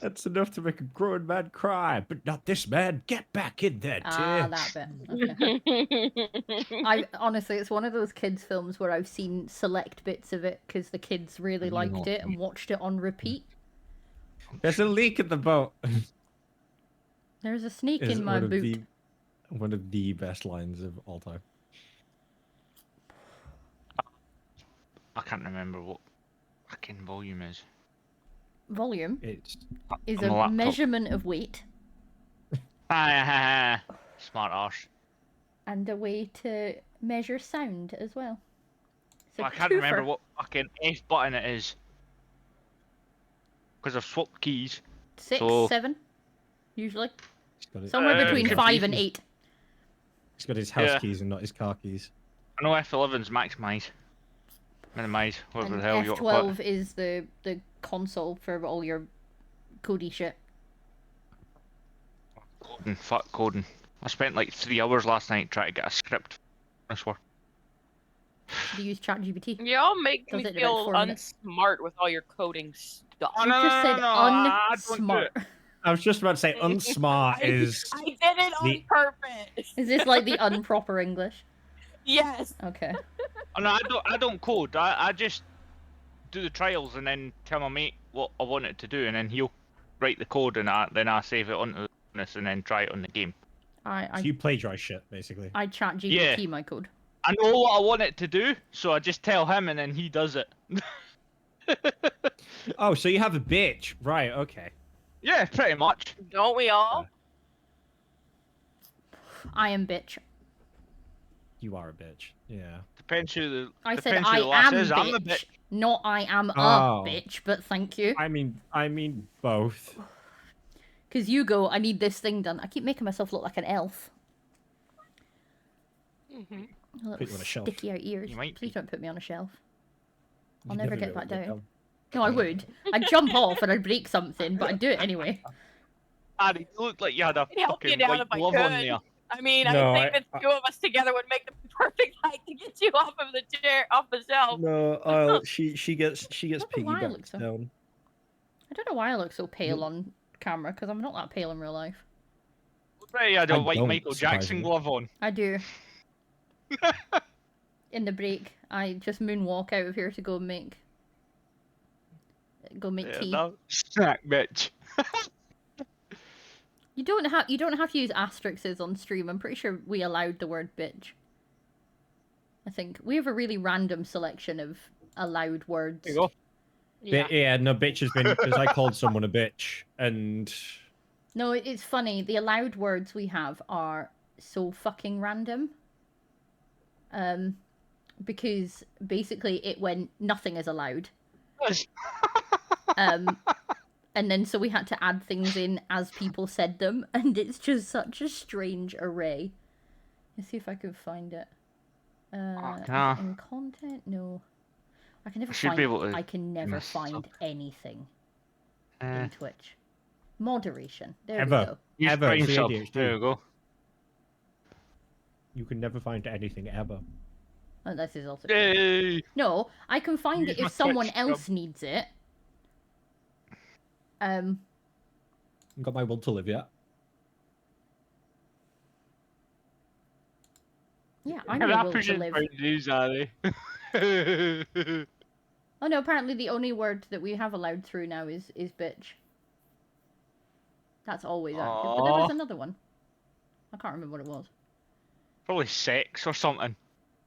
[SPEAKER 1] That's enough to make a grown man cry, but not this man. Get back in there,
[SPEAKER 2] Ah,
[SPEAKER 1] dear.
[SPEAKER 2] that bit. Okay. I honestly, it's one of those kids' films where I've seen select bits of it because the kids really liked it and watched it on repeat.
[SPEAKER 1] There's a leak in the boat.
[SPEAKER 2] There's a snake
[SPEAKER 1] Is
[SPEAKER 2] in my boot.
[SPEAKER 1] One of the best lines of all time.
[SPEAKER 6] I can't remember what fucking volume is.
[SPEAKER 2] Volume
[SPEAKER 1] It's
[SPEAKER 2] is
[SPEAKER 6] on
[SPEAKER 2] a
[SPEAKER 6] the laptop.
[SPEAKER 2] measurement of weight
[SPEAKER 6] Smart arse.
[SPEAKER 2] and a way to measure sound as well. It's a
[SPEAKER 6] I can't remember
[SPEAKER 2] twofer.
[SPEAKER 6] what fucking F button it is. Because I've swapped keys.
[SPEAKER 2] 6,
[SPEAKER 6] So-
[SPEAKER 2] 7, usually.
[SPEAKER 1] he's got,
[SPEAKER 2] Somewhere between
[SPEAKER 6] could
[SPEAKER 2] 5
[SPEAKER 6] be.
[SPEAKER 2] and 8.
[SPEAKER 1] he's got his house
[SPEAKER 6] Yeah.
[SPEAKER 1] keys and not his car keys.
[SPEAKER 6] I know F11's maximise. Minimise, whatever
[SPEAKER 2] And
[SPEAKER 6] the hell you want to call
[SPEAKER 2] F12 is the console for all your Cody shit.
[SPEAKER 6] it. Coding, fuck coding. I spent like 3 hours last night trying to get a script. I swear.
[SPEAKER 2] Do you use ChatGPT?
[SPEAKER 8] Y'all make
[SPEAKER 2] Does
[SPEAKER 8] me
[SPEAKER 2] it in about
[SPEAKER 8] feel
[SPEAKER 2] 4 minutes.
[SPEAKER 8] unsmart with all your coding stuff.
[SPEAKER 6] Oh,
[SPEAKER 2] You
[SPEAKER 6] no,
[SPEAKER 2] just
[SPEAKER 6] no,
[SPEAKER 2] said
[SPEAKER 6] no, I don't do
[SPEAKER 2] unsmart.
[SPEAKER 6] it.
[SPEAKER 1] I was just about to say unsmart is
[SPEAKER 8] I did it on
[SPEAKER 1] the-
[SPEAKER 8] purpose.
[SPEAKER 2] Is this like the unproper English?
[SPEAKER 8] Yes.
[SPEAKER 2] Okay.
[SPEAKER 6] Oh, no, I don't code. I just do the trials and then tell my mate what I want it to do, and then he'll write the code, and then I save it onto the bonus and then try it on the game.
[SPEAKER 1] So
[SPEAKER 2] I
[SPEAKER 1] you plagiarize shit, basically.
[SPEAKER 2] I chat GPT
[SPEAKER 6] Yeah.
[SPEAKER 2] my code.
[SPEAKER 6] I know what I want it to do, so I just tell him, and then he does it.
[SPEAKER 1] Oh, so you have a bitch. Right, okay.
[SPEAKER 6] Yeah, pretty much.
[SPEAKER 8] Don't we all?
[SPEAKER 2] I am bitch.
[SPEAKER 1] You are a bitch. Yeah.
[SPEAKER 6] Depends who the
[SPEAKER 2] I said
[SPEAKER 6] depends who
[SPEAKER 2] I
[SPEAKER 6] the lass
[SPEAKER 2] am
[SPEAKER 6] is. I'm a
[SPEAKER 2] bitch,
[SPEAKER 6] bitch.
[SPEAKER 2] not I am
[SPEAKER 1] Oh.
[SPEAKER 2] a bitch. But thank you.
[SPEAKER 1] I mean both.
[SPEAKER 2] Because you go, I need this thing done. I keep making myself look like an elf.
[SPEAKER 3] Mm-hmm.
[SPEAKER 2] A
[SPEAKER 1] Put you on a shelf.
[SPEAKER 2] sticky out ears.
[SPEAKER 6] You might
[SPEAKER 2] Please
[SPEAKER 6] be.
[SPEAKER 2] don't put me on a shelf. I'll
[SPEAKER 1] You'd
[SPEAKER 2] never
[SPEAKER 1] be
[SPEAKER 2] get
[SPEAKER 1] able
[SPEAKER 2] back
[SPEAKER 1] to
[SPEAKER 2] down. No, I would. I'd jump off and I'd break something, but I'd do it anyway.
[SPEAKER 6] Andy, you looked like you had a
[SPEAKER 8] I'd help you
[SPEAKER 6] fucking
[SPEAKER 8] down
[SPEAKER 6] white
[SPEAKER 8] if I
[SPEAKER 6] glove
[SPEAKER 8] could.
[SPEAKER 6] on there.
[SPEAKER 8] I mean,
[SPEAKER 1] No,
[SPEAKER 8] I think the two of us together would make the perfect height to get you off of the chair, off the shelf.
[SPEAKER 13] No, she gets
[SPEAKER 2] I don't know why I look
[SPEAKER 13] piggybacked
[SPEAKER 2] so-
[SPEAKER 13] down.
[SPEAKER 2] I don't know why I look so pale on camera, because I'm not that pale in real life.
[SPEAKER 6] Right, you had a
[SPEAKER 1] I
[SPEAKER 6] white
[SPEAKER 1] don't,
[SPEAKER 6] Michael Jackson
[SPEAKER 1] surprisingly.
[SPEAKER 6] glove on.
[SPEAKER 2] I do. In the break, I just moonwalk out of here to go make
[SPEAKER 6] Yeah,
[SPEAKER 2] tea.
[SPEAKER 6] no. Snack, bitch.
[SPEAKER 2] You don't have to use asterisks on stream. I'm pretty sure we allowed the word bitch. I think we have a really random selection of allowed words.
[SPEAKER 6] There you go.
[SPEAKER 1] Yeah, no, bitch has been because I called someone a bitch, and
[SPEAKER 2] No, it's funny. The allowed words we have are so fucking random. Because basically it went nothing is allowed. And then so we had to add things in as people said them, and it's just such a strange array. Let's see if I can find it.
[SPEAKER 6] nah.
[SPEAKER 2] In content, no. I can never
[SPEAKER 6] should
[SPEAKER 2] find.
[SPEAKER 6] be able to
[SPEAKER 2] I can never
[SPEAKER 6] mess
[SPEAKER 2] find anything in Twitch. Moderation. There
[SPEAKER 1] Ever.
[SPEAKER 2] we go.
[SPEAKER 6] Use
[SPEAKER 1] Ever,
[SPEAKER 6] brain
[SPEAKER 1] it's the
[SPEAKER 6] cell.
[SPEAKER 1] ADHD.
[SPEAKER 6] There you go.
[SPEAKER 1] you can never find anything ever.
[SPEAKER 2] Oh, this is also true.
[SPEAKER 6] Yay!
[SPEAKER 2] No, I can find
[SPEAKER 6] Use
[SPEAKER 2] it
[SPEAKER 6] my
[SPEAKER 2] if someone
[SPEAKER 6] Twitch
[SPEAKER 2] else needs it.
[SPEAKER 1] You got my will to live yet?
[SPEAKER 2] Yeah, I
[SPEAKER 6] Have
[SPEAKER 2] know will to
[SPEAKER 6] African
[SPEAKER 2] live.
[SPEAKER 6] boundaries, are they?
[SPEAKER 2] Oh no, apparently the only word that we have allowed through now is bitch. That's always active. But there was
[SPEAKER 6] Aw.
[SPEAKER 2] another one. I can't remember what it was.
[SPEAKER 6] Probably sex or something.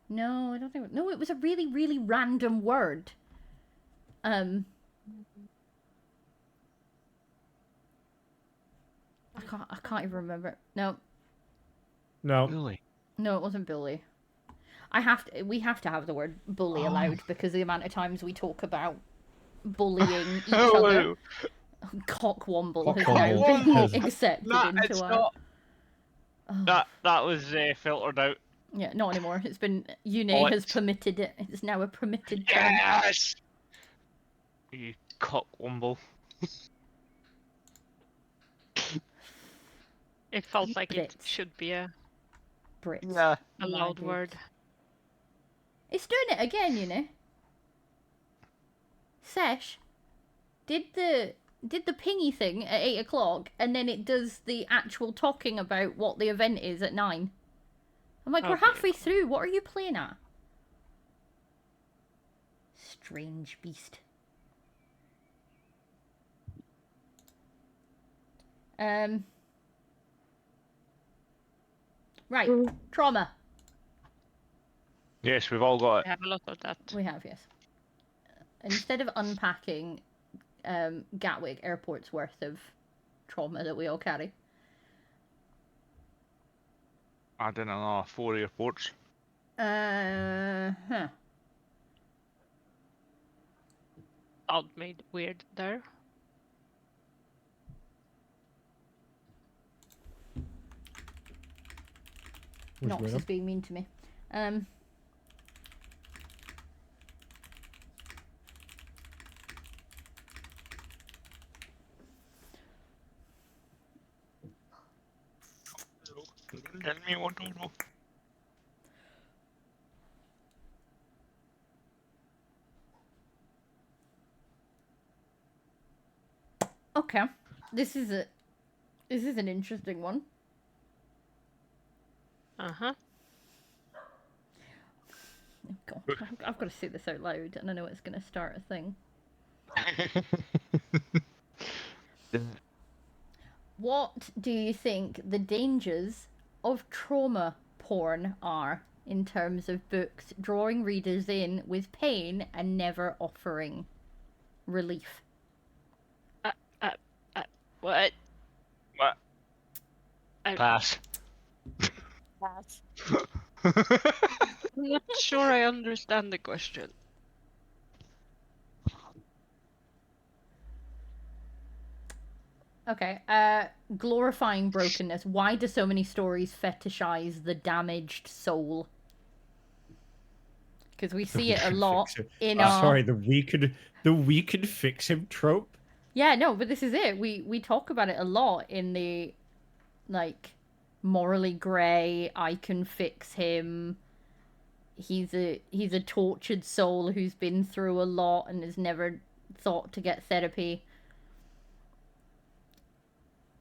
[SPEAKER 2] No, I don't think. No, it was a really, really random word. I can't even remember. No,
[SPEAKER 1] No.
[SPEAKER 6] Really?
[SPEAKER 2] no, it wasn't bully. We have to have the word bully allowed because the amount of times we talk about bullying each other. Cockwomble has now been
[SPEAKER 1] Cockwomble.
[SPEAKER 2] accepted
[SPEAKER 6] Nah,
[SPEAKER 2] into
[SPEAKER 6] it's
[SPEAKER 2] our.
[SPEAKER 6] not.
[SPEAKER 2] Oh,
[SPEAKER 6] That was filtered out.
[SPEAKER 2] yeah, not anymore. It's been Une
[SPEAKER 6] Oh,
[SPEAKER 2] has
[SPEAKER 6] it's-
[SPEAKER 2] permitted it. It's now a permitted term.
[SPEAKER 6] Yes! You cockwomble.
[SPEAKER 3] It felt like it
[SPEAKER 2] Brits.
[SPEAKER 3] should be a
[SPEAKER 2] Brits.
[SPEAKER 6] Yeah.
[SPEAKER 3] loud
[SPEAKER 2] Why
[SPEAKER 3] word.
[SPEAKER 2] Brits? It's doing it again, you know. Sesh did the pingy thing at 8 o'clock, and then it does the actual talking about what the event is at 9. I'm like, we're
[SPEAKER 3] Okay.
[SPEAKER 2] halfway through. What are you playing at? Strange beast. Right, trauma.
[SPEAKER 6] Yes, we've all got
[SPEAKER 3] I
[SPEAKER 6] it.
[SPEAKER 3] have a lot of that.
[SPEAKER 2] We have, yes. Instead of unpacking Gatwick Airport's worth of trauma that we all carry.
[SPEAKER 6] I don't know, 4 airports.
[SPEAKER 2] Huh.
[SPEAKER 3] Sound made weird there.
[SPEAKER 1] What's
[SPEAKER 2] Nox
[SPEAKER 1] going
[SPEAKER 2] is
[SPEAKER 1] on?
[SPEAKER 2] being mean to me.
[SPEAKER 6] Tell me what to do.
[SPEAKER 2] Okay. This is This is an interesting one.
[SPEAKER 3] Uh-huh.
[SPEAKER 2] Oh, God, I've got to say this out loud, and I know it's going to start a thing. What do you think the dangers of trauma porn are in terms of books drawing readers in with pain and never offering relief?
[SPEAKER 3] What?
[SPEAKER 6] What?
[SPEAKER 3] I-
[SPEAKER 6] Pass.
[SPEAKER 8] Pass.
[SPEAKER 3] I'm not sure I understand the question.
[SPEAKER 2] Okay, glorifying brokenness. Why do so many stories fetishize the damaged soul? Because we see it a lot in our...
[SPEAKER 1] Sorry, the we could fix him trope.
[SPEAKER 2] Yeah, no, but this is it. We talk about it a lot in the, like, morally grey, I can fix him. He's a tortured soul who's been through a lot and has never thought to get therapy.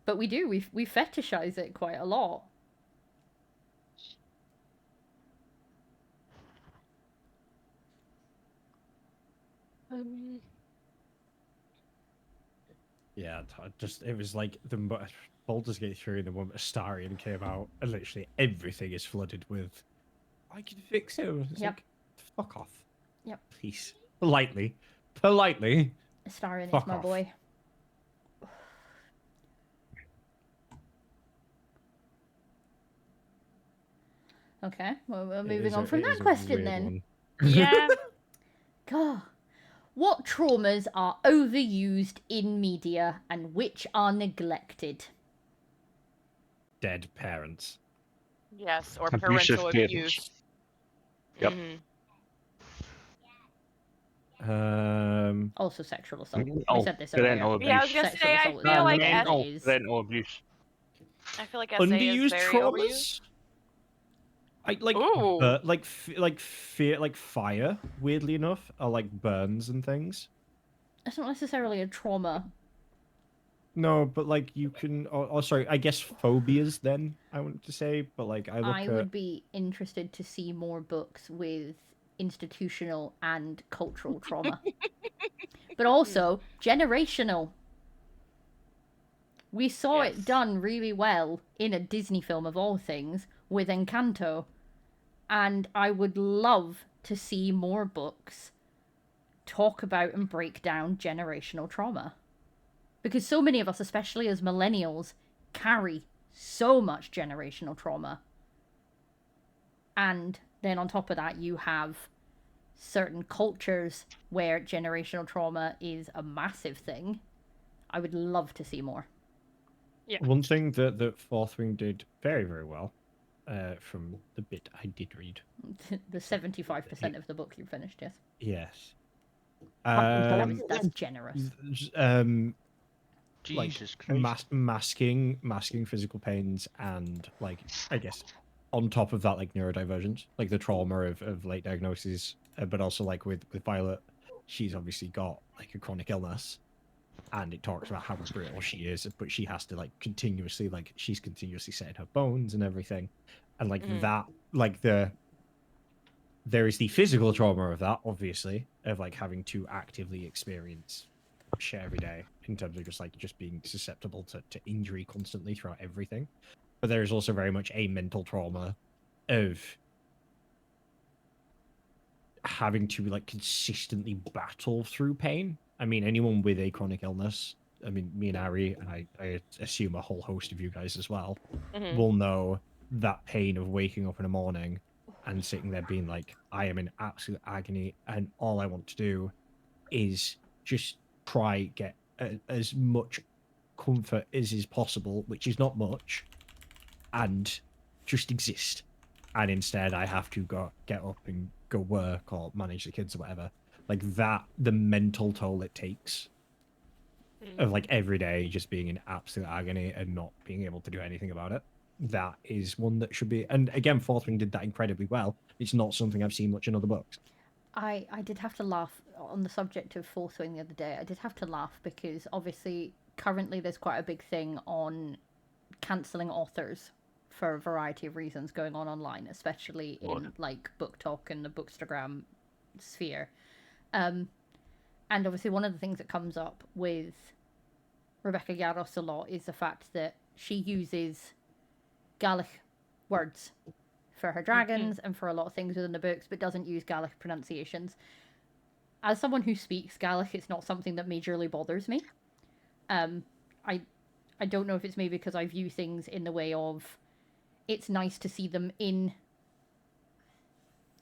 [SPEAKER 2] But we do, we fetishize it quite a lot.
[SPEAKER 1] Yeah, just it was like the Baldur's Gate 3 and the moment Astarion came out, and literally everything is flooded with, I can fix him. It's
[SPEAKER 2] Yep.
[SPEAKER 1] like, fuck off.
[SPEAKER 2] Yep.
[SPEAKER 1] Please. Politely. Politely.
[SPEAKER 2] Astarion
[SPEAKER 1] Fuck
[SPEAKER 2] is my
[SPEAKER 1] off.
[SPEAKER 2] boy. Okay, well, we're moving on from that question then.
[SPEAKER 3] Yeah.
[SPEAKER 2] God. What traumas are overused in media and which are neglected?
[SPEAKER 1] Dead parents.
[SPEAKER 8] Yes, or
[SPEAKER 6] Abusive
[SPEAKER 8] parental
[SPEAKER 6] parents.
[SPEAKER 8] abuse.
[SPEAKER 6] Yep.
[SPEAKER 2] Also sexual assault. We
[SPEAKER 6] Oh,
[SPEAKER 2] said this
[SPEAKER 6] parental
[SPEAKER 2] earlier.
[SPEAKER 6] abuse.
[SPEAKER 8] Yeah, I was gonna
[SPEAKER 2] Sexual
[SPEAKER 8] say, I
[SPEAKER 2] assault is
[SPEAKER 8] feel like
[SPEAKER 6] mental
[SPEAKER 2] is...
[SPEAKER 6] parental abuse.
[SPEAKER 8] I feel like SA is
[SPEAKER 1] Underused
[SPEAKER 8] very
[SPEAKER 1] traumas?
[SPEAKER 8] overused.
[SPEAKER 1] Like like fire, weirdly enough, or like burns and things.
[SPEAKER 2] It's not necessarily a trauma.
[SPEAKER 1] No, but like you can. Oh, sorry. I guess phobias. Then I wanted to say, but like I look
[SPEAKER 2] I
[SPEAKER 1] at.
[SPEAKER 2] would be interested to see more books with institutional and cultural trauma. But also generational. We saw it done really well in a Disney film of all things with Encanto. And I would love to see more books talk about and break down generational trauma. Because so many of us, especially as millennials, carry so much generational trauma. And then on top of that, you have certain cultures where generational trauma is a massive thing. I would love to see more.
[SPEAKER 3] Yeah.
[SPEAKER 1] One thing that Fourth Wing did very, very well, from the bit I did read.
[SPEAKER 2] The 75% of the book you finished, yes.
[SPEAKER 1] Yes.
[SPEAKER 2] That's generous.
[SPEAKER 6] Jesus
[SPEAKER 1] like
[SPEAKER 6] Christ.
[SPEAKER 1] masking physical pains and like I guess on top of that like neurodivergent, like the trauma of late diagnoses, but also like with Violet, she's obviously got like a chronic illness, and it talks about how brittle she is, but she has to like continuously like she's continuously setting her bones and everything, and like that like there is the physical trauma of that, obviously, of like having to actively experience shit every day in terms of just being susceptible to injury constantly throughout everything. But there is also very much a mental trauma of having to like consistently battle through pain. I mean, anyone with a chronic illness, I mean, me and Ari, and I assume a whole host of you guys as well, will know that pain of waking up in the morning and sitting there being like, I am in absolute agony, and all I want to do is just try get as much comfort as is possible, which is not much, and just exist. And instead I have to get up and go work or manage the kids or whatever. Like that, the mental toll it takes of like every day just being in absolute agony and not being able to do anything about it. That is one that should be, and again, Fourth Wing did that incredibly well. It's not something I've seen much in other books.
[SPEAKER 2] I did have to laugh on the subject of Fourth Wing the other day. I did have to laugh because obviously currently there's quite a big thing on cancelling authors for a variety of reasons going on online, especially in like Book Talk and the Bookstagram sphere. And obviously one of the things that comes up with Rebecca Yarros a lot is the fact that she uses Gaelic words for her dragons and for a lot of things within the books, but doesn't use Gaelic pronunciations. As someone who speaks Gaelic, it's not something that majorly bothers me. I don't know if it's maybe because I view things in the way of it's nice to see them in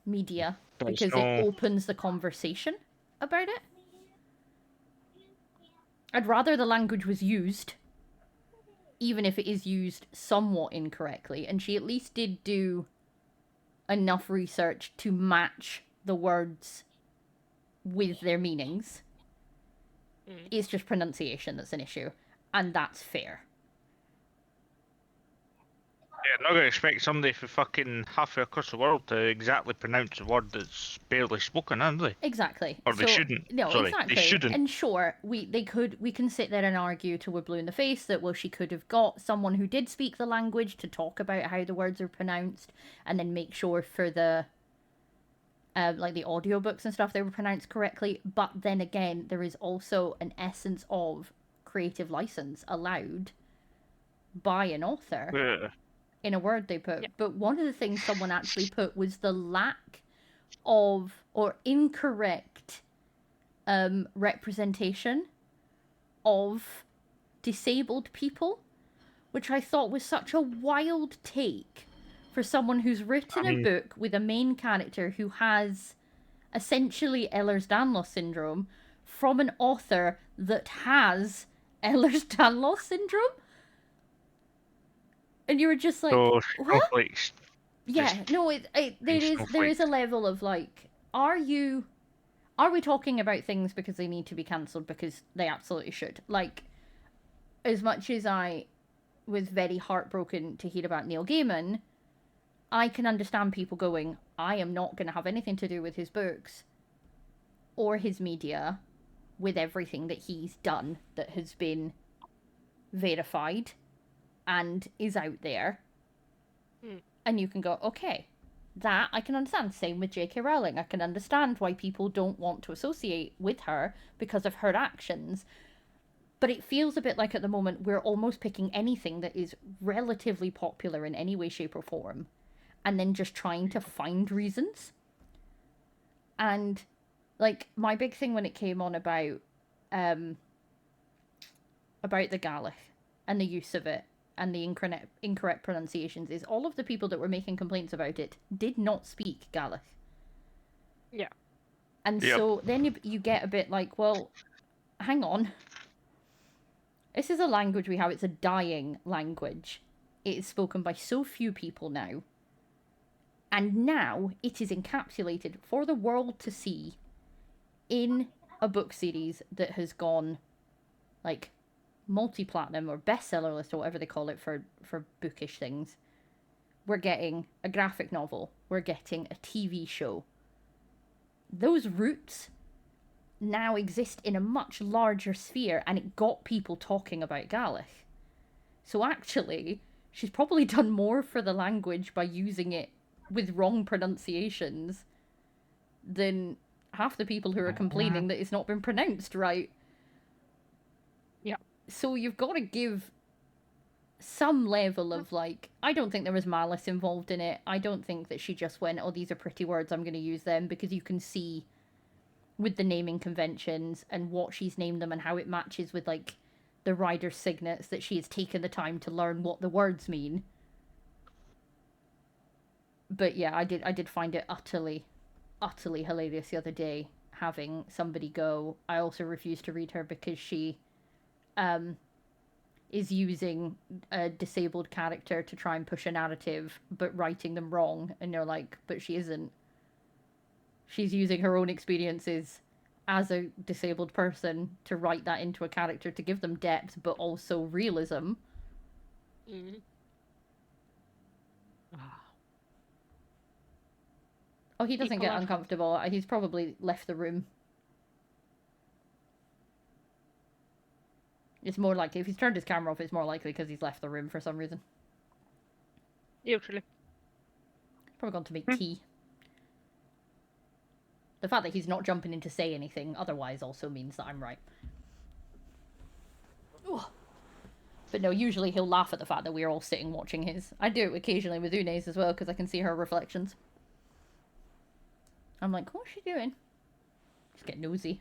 [SPEAKER 2] media because it opens the conversation about it. I'd rather the language was used, even if it is used somewhat incorrectly, and she at least did do enough research to match the words with their meanings. It's just pronunciation that's an issue, and that's fair.
[SPEAKER 6] Yeah, not going to expect somebody from fucking halfway across the world to exactly pronounce a word that's barely spoken, are they?
[SPEAKER 2] Exactly.
[SPEAKER 6] Or they shouldn't.
[SPEAKER 2] No,
[SPEAKER 6] Sorry,
[SPEAKER 2] exactly.
[SPEAKER 6] they shouldn't.
[SPEAKER 2] And sure, we can sit there and argue till we're blue in the face that, well, she could have got someone who did speak the language to talk about how the words are pronounced, and then make sure for the like the audiobooks and stuff they were pronounced correctly. But then again, there is also an essence of creative license allowed by an author in a word they put. But one of the things someone actually put was the lack of or incorrect representation of disabled people, which I thought was such a wild take for someone who's written a book with a main character who has essentially Ehlers-Danlos syndrome from an author that has Ehlers-Danlos syndrome. And you were just like, what? Yeah, no, there is a level of like, are we talking about things because they need to be cancelled because they absolutely should? Like, as much as I was very heartbroken to hear about Neil Gaiman, I can understand people going, I am not going to have anything to do with his books or his media with everything that he's done that has been verified and is out there. And you can go, okay, that I can understand. Same with J.K. Rowling. I can understand why people don't want to associate with her because of her actions. But it feels a bit like at the moment we're almost picking anything that is relatively popular in any way, shape, or form, and then just trying to find reasons. And like my big thing when it came on about the Gaelic and the use of it and the incorrect pronunciations is all of the people that were making complaints about it did not speak Gaelic.
[SPEAKER 3] Yeah.
[SPEAKER 2] And so then you get a bit like, well, hang on. This is a language we have. It's a dying language. It is spoken by so few people now. And now it is encapsulated for the world to see in a book series that has gone like multi-platinum or bestseller list or whatever they call it for bookish things. We're getting a graphic novel. We're getting a TV show. Those roots now exist in a much larger sphere, and it got people talking about Gaelic. So actually, she's probably done more for the language by using it with wrong pronunciations than half the people who are complaining that it's not been pronounced right.
[SPEAKER 3] Yeah.
[SPEAKER 2] So you've got to give some level of like, I don't think there was malice involved in it. I don't think that she just went, oh, these are pretty words, I'm going to use them, because you can see with the naming conventions and what she's named them and how it matches with like the writer's signets that she has taken the time to learn what the words mean. But yeah, I did find it utterly hilarious the other day having somebody go, I also refuse to read her because she is using a disabled character to try and push a narrative but writing them wrong, and they're like, but she isn't. She's using her own experiences as a disabled person to write that into a character to give them depth but also realism. Oh, he doesn't get uncomfortable. He's probably left the room. It's more likely if he's turned his camera off. It's more likely because he's left the room for some reason.
[SPEAKER 3] Usually.
[SPEAKER 2] Probably gone to make tea. The fact that he's not jumping in to say anything otherwise also means that I'm right. Ooh. But no, usually he'll laugh at the fact that we're all sitting watching his. I do it occasionally with Une's as well because I can see her reflections. I'm like, what's she doing? Just get nosy.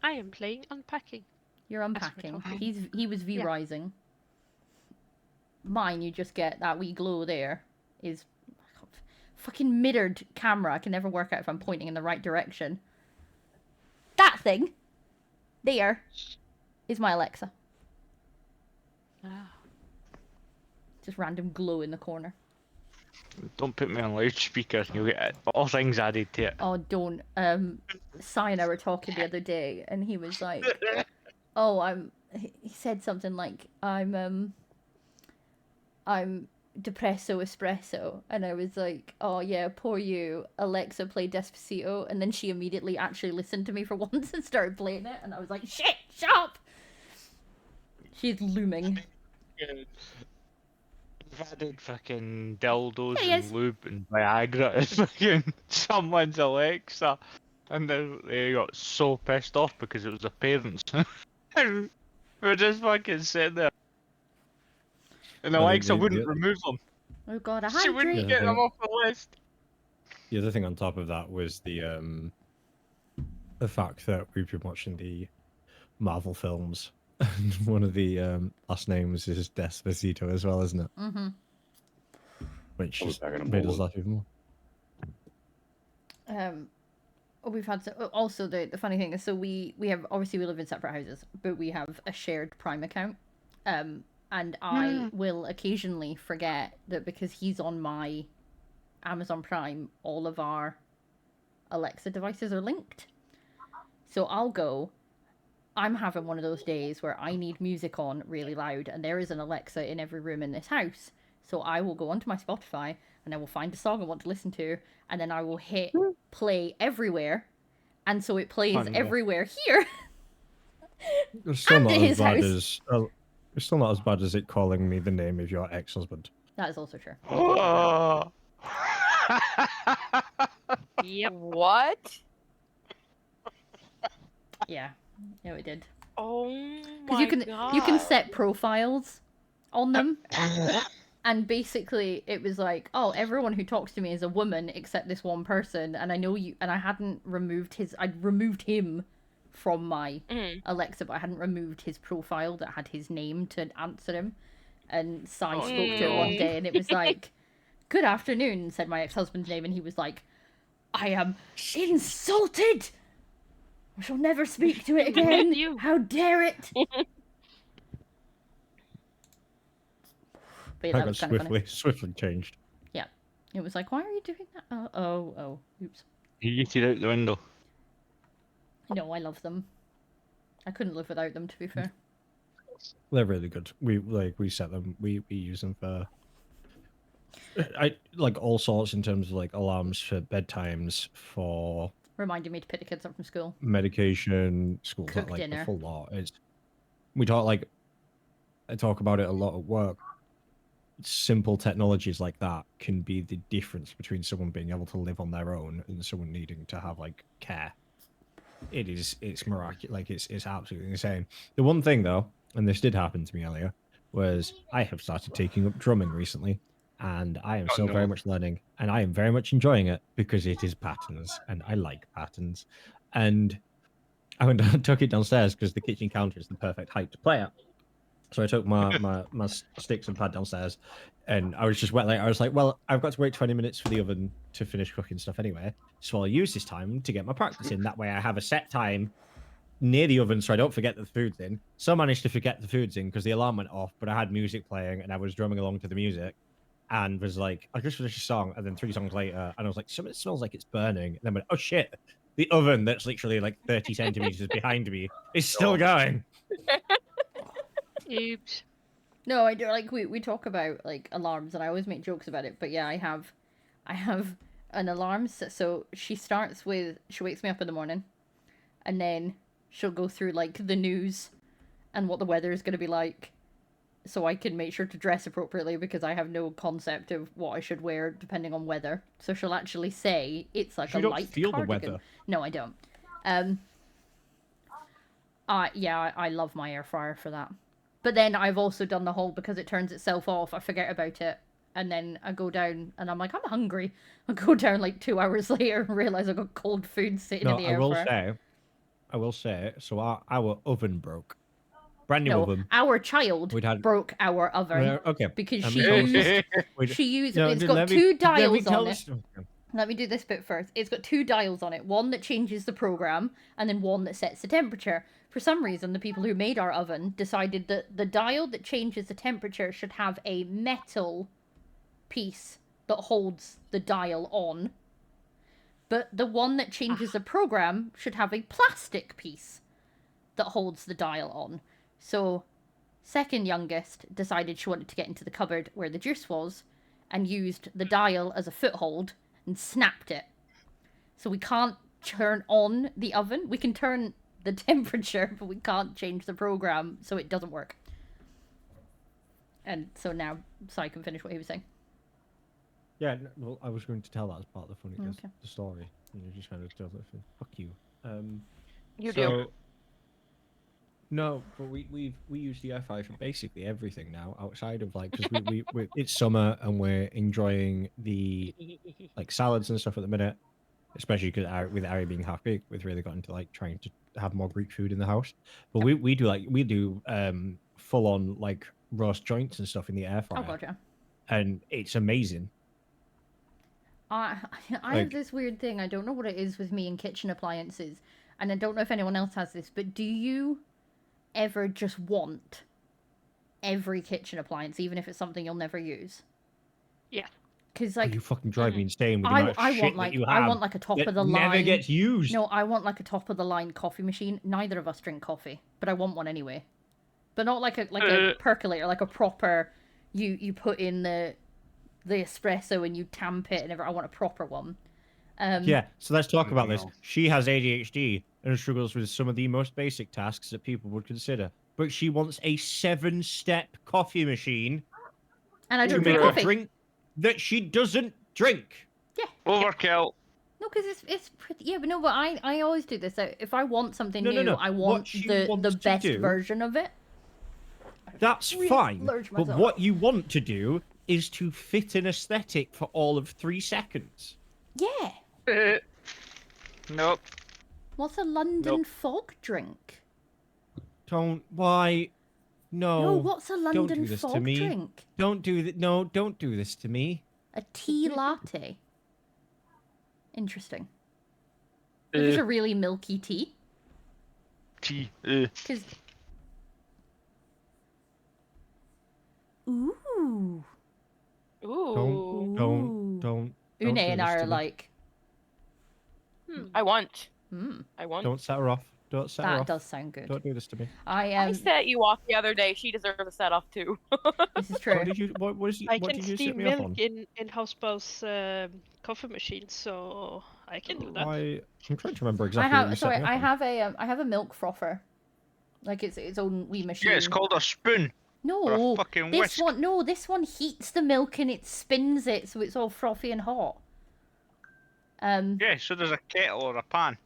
[SPEAKER 3] I am playing unpacking.
[SPEAKER 2] You're unpacking. He was
[SPEAKER 3] Yeah.
[SPEAKER 2] V-rising. Mine, you just get that wee glow there. Is fucking mirrored camera. I can never work out if I'm pointing in the right direction. That thing there is my Alexa.
[SPEAKER 3] Ah.
[SPEAKER 2] Just random glow in the corner.
[SPEAKER 6] Don't put me on loudspeaker. You'll get all things added to it.
[SPEAKER 2] Oh, don't. Sai and I were talking the other day, and he was like, "Oh, He said something like, "I'm depresso espresso," and I was like, "Oh yeah, poor you. Alexa, play Despacito," and then she immediately actually listened to me for once and started playing it, and I was like, "Shit, shut up!" She's looming.
[SPEAKER 6] I've added fucking dildos
[SPEAKER 2] There he
[SPEAKER 6] and
[SPEAKER 2] is.
[SPEAKER 6] lube and Viagra as fucking someone's Alexa, and they got so pissed off because it was their parents. We're just fucking sitting there, and Alexa wouldn't remove them.
[SPEAKER 2] Oh god,
[SPEAKER 6] She wouldn't
[SPEAKER 2] hydrate.
[SPEAKER 6] get them off the list.
[SPEAKER 1] The other thing on top of that was the fact that we've been watching the Marvel films, and one of the last names is Despacito as well, isn't it?
[SPEAKER 2] Mm-hmm.
[SPEAKER 1] Which
[SPEAKER 12] I'll be
[SPEAKER 1] just
[SPEAKER 12] back in a
[SPEAKER 1] made us
[SPEAKER 12] moment.
[SPEAKER 1] laugh even more.
[SPEAKER 2] We've had also the funny thing is, so we have, obviously we live in separate houses, but we have a shared Prime account, and I will occasionally forget that because he's on my Amazon Prime, all of our Alexa devices are linked. So I'm having one of those days where I need music on really loud, and there is an Alexa in every room in this house. So I will go onto my Spotify and I will find a song I want to listen to, and then I will hit play everywhere, and so it plays
[SPEAKER 1] Fine, yeah.
[SPEAKER 2] everywhere here.
[SPEAKER 1] It's still
[SPEAKER 2] And
[SPEAKER 1] not
[SPEAKER 2] at
[SPEAKER 1] as
[SPEAKER 2] his
[SPEAKER 1] bad
[SPEAKER 2] house.
[SPEAKER 1] as it's still not as bad as it calling me the name of your ex-husband.
[SPEAKER 2] That is also true.
[SPEAKER 6] Oh.
[SPEAKER 3] Yep.
[SPEAKER 8] What?
[SPEAKER 2] Yeah, it did.
[SPEAKER 8] Oh
[SPEAKER 2] Because
[SPEAKER 8] my
[SPEAKER 2] you can
[SPEAKER 8] God.
[SPEAKER 2] set profiles on them. And basically, it was like, oh, everyone who talks to me is a woman except this one person, and I know you. And I hadn't removed I'd removed him from my Alexa, but I hadn't removed his profile that had his name to answer him. And Sai spoke to it one day, and it was like, "Good afternoon," said my ex-husband's name, and he was like, "I am insulted. I shall never speak to it again.
[SPEAKER 3] You.
[SPEAKER 2] How dare it!" But yeah, that
[SPEAKER 1] I got
[SPEAKER 2] was kind of funny.
[SPEAKER 1] swiftly changed.
[SPEAKER 2] Yeah. It was like, why are you doing that? Oh, oops.
[SPEAKER 6] You get it out the window.
[SPEAKER 2] No, I love them. I couldn't live without them, to be fair.
[SPEAKER 1] They're really good. We set them. We use them for like all sorts in terms of like alarms for bedtimes, for
[SPEAKER 2] Reminding me to pick the kids up from school.
[SPEAKER 1] medication, school,
[SPEAKER 2] Cook
[SPEAKER 1] like
[SPEAKER 2] dinner.
[SPEAKER 1] the full lot. I talk about it a lot at work. Simple technologies like that can be the difference between someone being able to live on their own and someone needing to have like care. It's miraculous. Like it's absolutely insane. The one thing though, and this did happen to me earlier, was I have started taking up drumming recently, and I am still very much learning, and I am very much enjoying it because it is patterns, and I like patterns. And I went and took it downstairs because the kitchen counter is the perfect height to play at. So I took my sticks and pad downstairs, and I was just wet. I was like, well, I've got to wait 20 minutes for the oven to finish cooking stuff anyway, so I'll use this time to get my practice in. That way I have a set time near the oven so I don't forget that the food's in. So I managed to forget the food's in because the alarm went off, but I had music playing and I was drumming along to the music and was like, I just finished a song, and then 3 songs later, and I was like, something smells like it's burning. And then I went, oh shit, the oven that's literally like 30 centimeters behind me is still going.
[SPEAKER 3] Oops.
[SPEAKER 2] No, I do. Like we talk about like alarms, and I always make jokes about it. But yeah, I have an alarm. So she starts with, she wakes me up in the morning, and then she'll go through like the news, and what the weather is going to be like, so I can make sure to dress appropriately because I have no concept of what I should wear depending on weather. So she'll actually say it's like
[SPEAKER 1] You
[SPEAKER 2] a
[SPEAKER 1] don't
[SPEAKER 2] light
[SPEAKER 1] feel the
[SPEAKER 2] cardigan.
[SPEAKER 1] weather.
[SPEAKER 2] No, I don't. I love my air fryer for that. But then I've also done the whole, because it turns itself off, I forget about it. And then I go down and I'm like, I'm hungry. I go down like 2 hours later and realise I've got cold food sitting in the air fryer.
[SPEAKER 1] I will say, so our oven broke. Brand new
[SPEAKER 2] No,
[SPEAKER 1] oven.
[SPEAKER 2] our child broke our oven.
[SPEAKER 1] Okay.
[SPEAKER 2] Because
[SPEAKER 1] Let
[SPEAKER 2] she
[SPEAKER 1] me tell
[SPEAKER 2] used, it's got two dials on it. Let me do this bit first. It's got two dials on it. One that changes the program, and then one that sets the temperature. For some reason, the people who made our oven decided that the dial that changes the temperature should have a metal piece that holds the dial on. But the one that changes the program should have a plastic piece that holds the dial on. So, second youngest decided she wanted to get into the cupboard where the juice was, and used the dial as a foothold and snapped it. So we can't turn on the oven. We can turn the temperature, but we can't change the program, so it doesn't work. And so now, I can finish what he was saying.
[SPEAKER 1] Yeah, well, I was going to tell that as part of the funny
[SPEAKER 2] Okay.
[SPEAKER 1] the story. And you just kind of tell that. Fuck you.
[SPEAKER 8] You do.
[SPEAKER 1] No, but we use the air fryer for basically everything now, outside of like, because we it's summer and we're enjoying the like salads and stuff at the minute, especially because with Ari being half Greek, we've really gotten to like trying to have more Greek food in the house. But we do full on like roast joints and stuff in the air fryer.
[SPEAKER 2] Oh god, yeah.
[SPEAKER 1] And it's amazing.
[SPEAKER 2] I have this weird thing. I don't know what it is with me and kitchen appliances, and I don't know if anyone else has this, but do you ever just want every kitchen appliance, even if it's something you'll never use?
[SPEAKER 3] Yeah.
[SPEAKER 2] Because like
[SPEAKER 1] you fucking drive me insane with the amount of shit that you have.
[SPEAKER 2] I want like a top of the line.
[SPEAKER 1] Never gets used.
[SPEAKER 2] No, I want like a top of the line coffee machine. Neither of us drink coffee, but I want one anyway. But not like a percolator, like a proper. You put in the espresso and you tamp it and everything. I want a proper one.
[SPEAKER 1] Yeah, so let's talk about this. She has ADHD and struggles with some of the most basic tasks that people would consider. But she wants a 7-step coffee machine.
[SPEAKER 2] And I
[SPEAKER 1] to
[SPEAKER 2] don't
[SPEAKER 1] make
[SPEAKER 2] drink coffee.
[SPEAKER 1] a drink that she doesn't drink.
[SPEAKER 2] Yeah.
[SPEAKER 6] Overkill.
[SPEAKER 2] No, because it's pretty. Yeah, but no, but I always do this. If I want something new,
[SPEAKER 1] No.
[SPEAKER 2] I want the best version of it.
[SPEAKER 1] That's fine. But
[SPEAKER 2] myself
[SPEAKER 1] what you want to do is to fit an aesthetic for all of 3 seconds.
[SPEAKER 2] Yeah.
[SPEAKER 6] Nope.
[SPEAKER 2] What's a London fog drink?
[SPEAKER 1] Why? No.
[SPEAKER 2] What's a London fog drink?
[SPEAKER 1] Don't do that. No, don't do this to me.
[SPEAKER 2] A tea latte. Interesting. It was a really milky tea.
[SPEAKER 6] Tea.
[SPEAKER 2] Because. Ooh.
[SPEAKER 1] Don't.
[SPEAKER 2] Une and I are like.
[SPEAKER 8] I want.
[SPEAKER 1] Don't set her off. Don't set her off.
[SPEAKER 2] That does sound good.
[SPEAKER 1] Don't do this to me.
[SPEAKER 8] I set you off the other day. She deserves a set off too.
[SPEAKER 2] This is true.
[SPEAKER 3] I can steam milk in Housebow's coffee machine, so I can do that.
[SPEAKER 1] I'm trying to remember exactly.
[SPEAKER 2] I have a milk frother, like it's its own wee machine.
[SPEAKER 6] Yeah, it's called a spoon.
[SPEAKER 2] No,
[SPEAKER 6] fucking
[SPEAKER 2] this
[SPEAKER 6] whisk.
[SPEAKER 2] one. No, this one heats the milk and it spins it so it's all frothy and hot.
[SPEAKER 6] Yeah, so there's a kettle or a pan.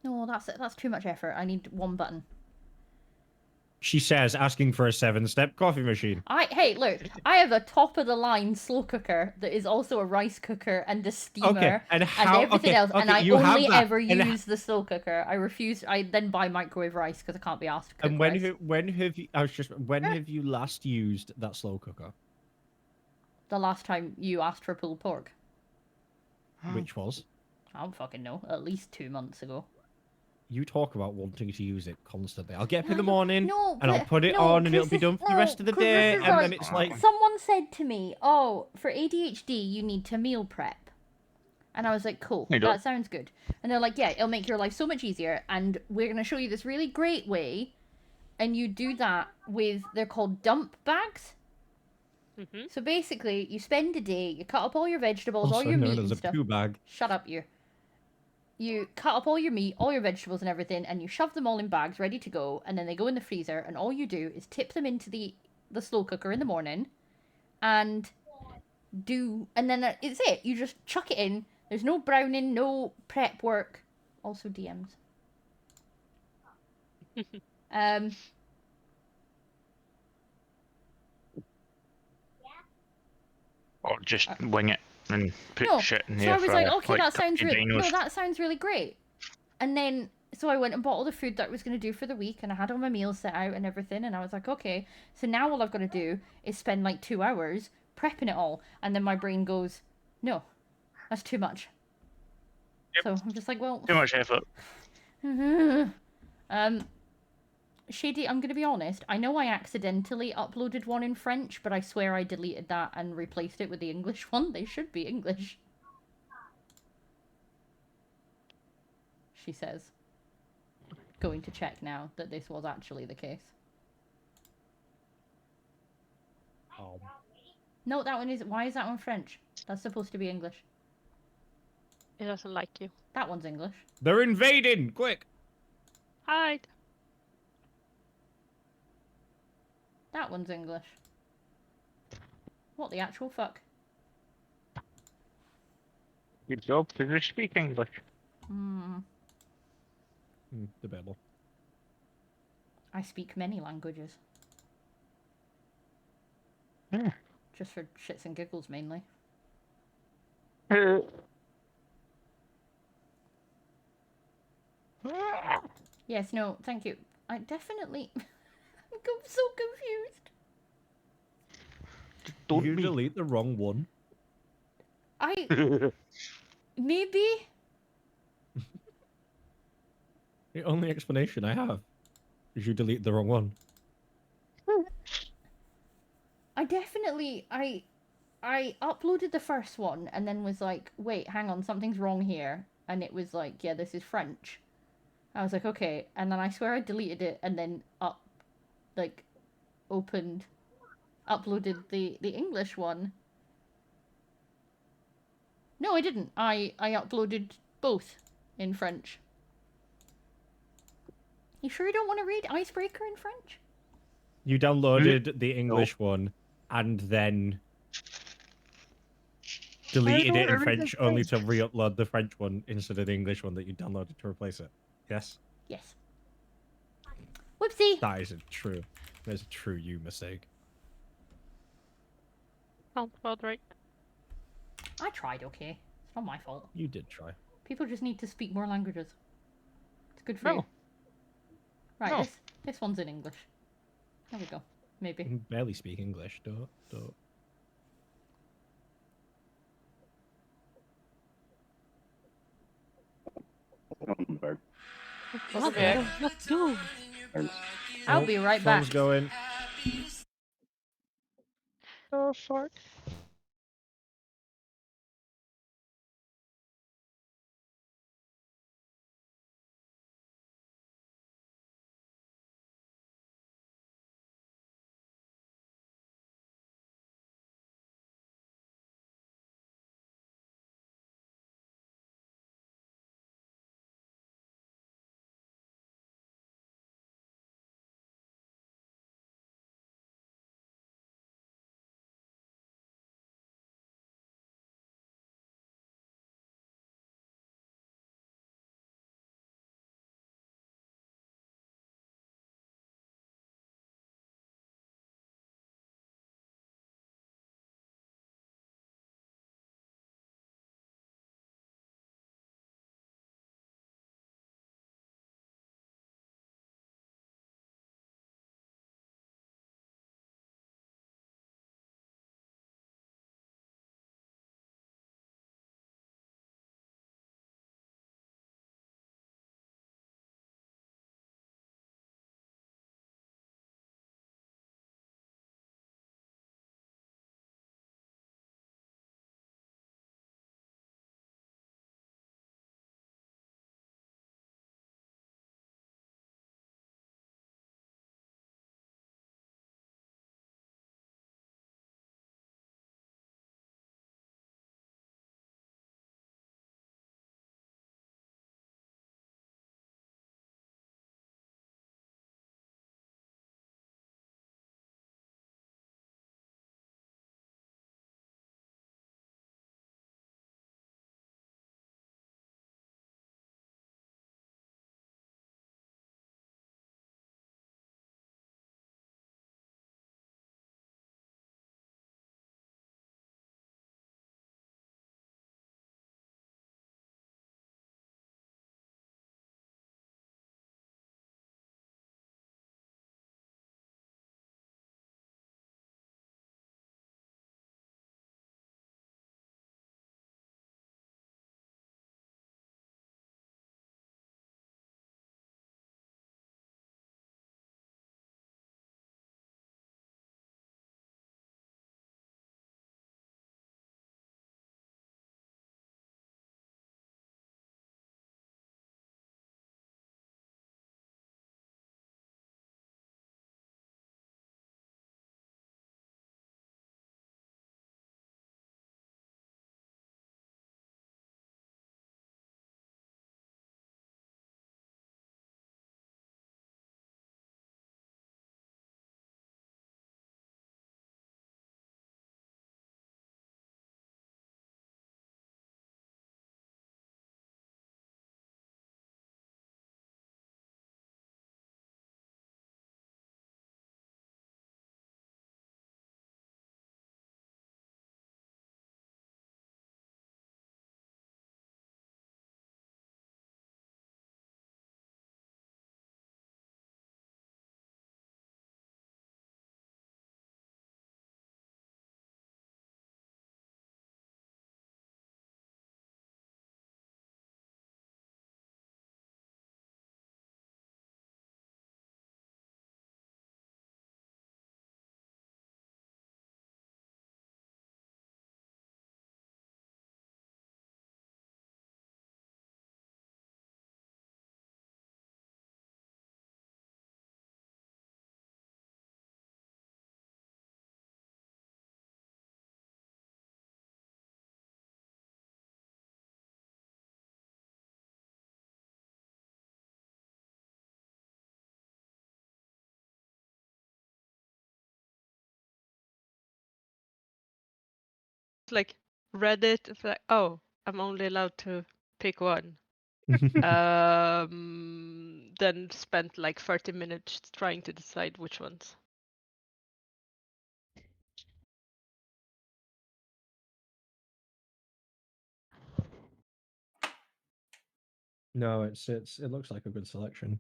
[SPEAKER 2] No, that's too much effort. I need one button.
[SPEAKER 1] She says, asking for a 7-step coffee machine.
[SPEAKER 2] Hey, look, I have a top of the line slow cooker that is also a rice cooker and a steamer
[SPEAKER 1] and
[SPEAKER 2] everything else. And I
[SPEAKER 1] you have
[SPEAKER 2] only
[SPEAKER 1] that,
[SPEAKER 2] ever use the slow cooker. I refuse. I then buy microwave rice because I can't be asked to cook
[SPEAKER 1] And
[SPEAKER 2] rice.
[SPEAKER 1] when have you last used that slow cooker?
[SPEAKER 2] The last time you asked for pulled pork.
[SPEAKER 1] Which was?
[SPEAKER 2] I don't fucking know. At least 2 months ago.
[SPEAKER 1] You talk about wanting to use it constantly. I'll get up in the morning
[SPEAKER 2] No,
[SPEAKER 1] and I'll put it on and it'll be done for the rest of the day. And then it's like...
[SPEAKER 2] Someone said to me, oh, for ADHD, you need to meal prep. And I was like, cool, that sounds good. And they're like, yeah, it'll make your life so much easier. And we're going to show you this really great way. And you do that with, they're called dump bags.
[SPEAKER 3] Mm-hmm.
[SPEAKER 2] So basically, you spend a day, you cut up all your vegetables,
[SPEAKER 1] Also
[SPEAKER 2] all your
[SPEAKER 1] known
[SPEAKER 2] meat
[SPEAKER 1] as
[SPEAKER 2] and
[SPEAKER 1] a
[SPEAKER 2] stuff.
[SPEAKER 1] poo bag.
[SPEAKER 2] Shut up, you. you cut up all your meat, all your vegetables and everything, and you shove them all in bags ready to go, and then they go in the freezer, and all you do is tip them into the slow cooker in the morning, and then it's it. You just chuck it in. There's no browning, no prep work. Also DMs.
[SPEAKER 6] Or just wing it and put
[SPEAKER 2] No,
[SPEAKER 6] shit in
[SPEAKER 2] so
[SPEAKER 6] there
[SPEAKER 2] I was
[SPEAKER 6] for
[SPEAKER 2] like, okay, that sounds
[SPEAKER 6] tiny
[SPEAKER 2] really
[SPEAKER 6] dinos.
[SPEAKER 2] that sounds really great. And then so I went and bought all the food that I was going to do for the week, and I had all my meals set out and everything, and I was like, okay, so now all I've got to do is spend like 2 hours prepping it all, and then my brain goes, no, that's too much.
[SPEAKER 6] Yep.
[SPEAKER 2] So I'm just like, well,
[SPEAKER 6] Too much effort.
[SPEAKER 2] Shady, I'm going to be honest, I know I accidentally uploaded one in French, but I swear I deleted that and replaced it with the English one. They should be English. She says. Going to check now that this was actually the case.
[SPEAKER 1] Oh.
[SPEAKER 2] No, that one is... Why is that one French? That's supposed to be English.
[SPEAKER 3] It doesn't like you.
[SPEAKER 2] That one's English.
[SPEAKER 1] They're invading! Quick!
[SPEAKER 3] Hide.
[SPEAKER 2] That one's English. What the actual fuck?
[SPEAKER 6] Good job, because we speak English.
[SPEAKER 1] Debatable.
[SPEAKER 2] I speak many languages.
[SPEAKER 6] Yeah.
[SPEAKER 2] Just for shits and giggles, mainly. Yes, no, thank you. I definitely... I'm so confused.
[SPEAKER 1] Did you delete the wrong one?
[SPEAKER 2] Maybe?
[SPEAKER 1] The only explanation I have is you delete the wrong one.
[SPEAKER 2] I definitely... I uploaded the first one and then was like, wait, hang on, something's wrong here. And it was like, yeah, this is French. I was like, okay. And then I swear I deleted it and then uploaded the English one. No, I didn't. I uploaded both in French. You sure you don't want to read Icebreaker in French?
[SPEAKER 1] You downloaded the English one and then deleted it in French only to re-upload the French one instead of the English one that you downloaded to replace it. Yes?
[SPEAKER 2] Yes. Whoopsie!
[SPEAKER 1] That isn't true. That's a true you mistake.
[SPEAKER 3] Sounds about right.
[SPEAKER 2] I tried, okay. It's not my fault.
[SPEAKER 1] You did try.
[SPEAKER 2] People just need to speak more languages. It's good for you. Right,
[SPEAKER 1] No.
[SPEAKER 2] this one's in English. There we go. Maybe.
[SPEAKER 1] You can barely speak English. Don't.
[SPEAKER 2] I'll be right back.
[SPEAKER 1] Phone's going.
[SPEAKER 3] Oh, fuck. like read it. It's like, oh, I'm only allowed to pick one. Then spent like 30 minutes trying to decide which ones.
[SPEAKER 1] No, it looks like a good selection.